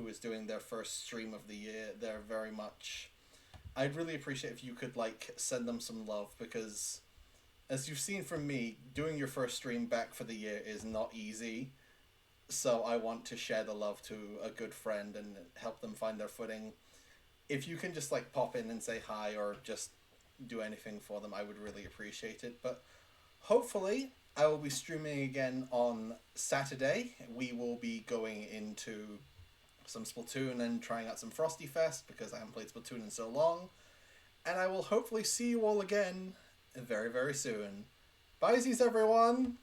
who is doing their first stream of the year. They're very much. I'd really appreciate if you could like send them some love because, as you've seen from me, doing your first stream back for the year is not easy. So I want to share the love to a good friend and help them find their footing. If you can just like pop in and say hi or just do anything for them, I would really appreciate it. But hopefully, I will be streaming again on Saturday. We will be going into some Splatoon and trying out some Frosty Fest because I haven't played Splatoon in so long. And I will hopefully see you all again very, very soon. Bye, everyone!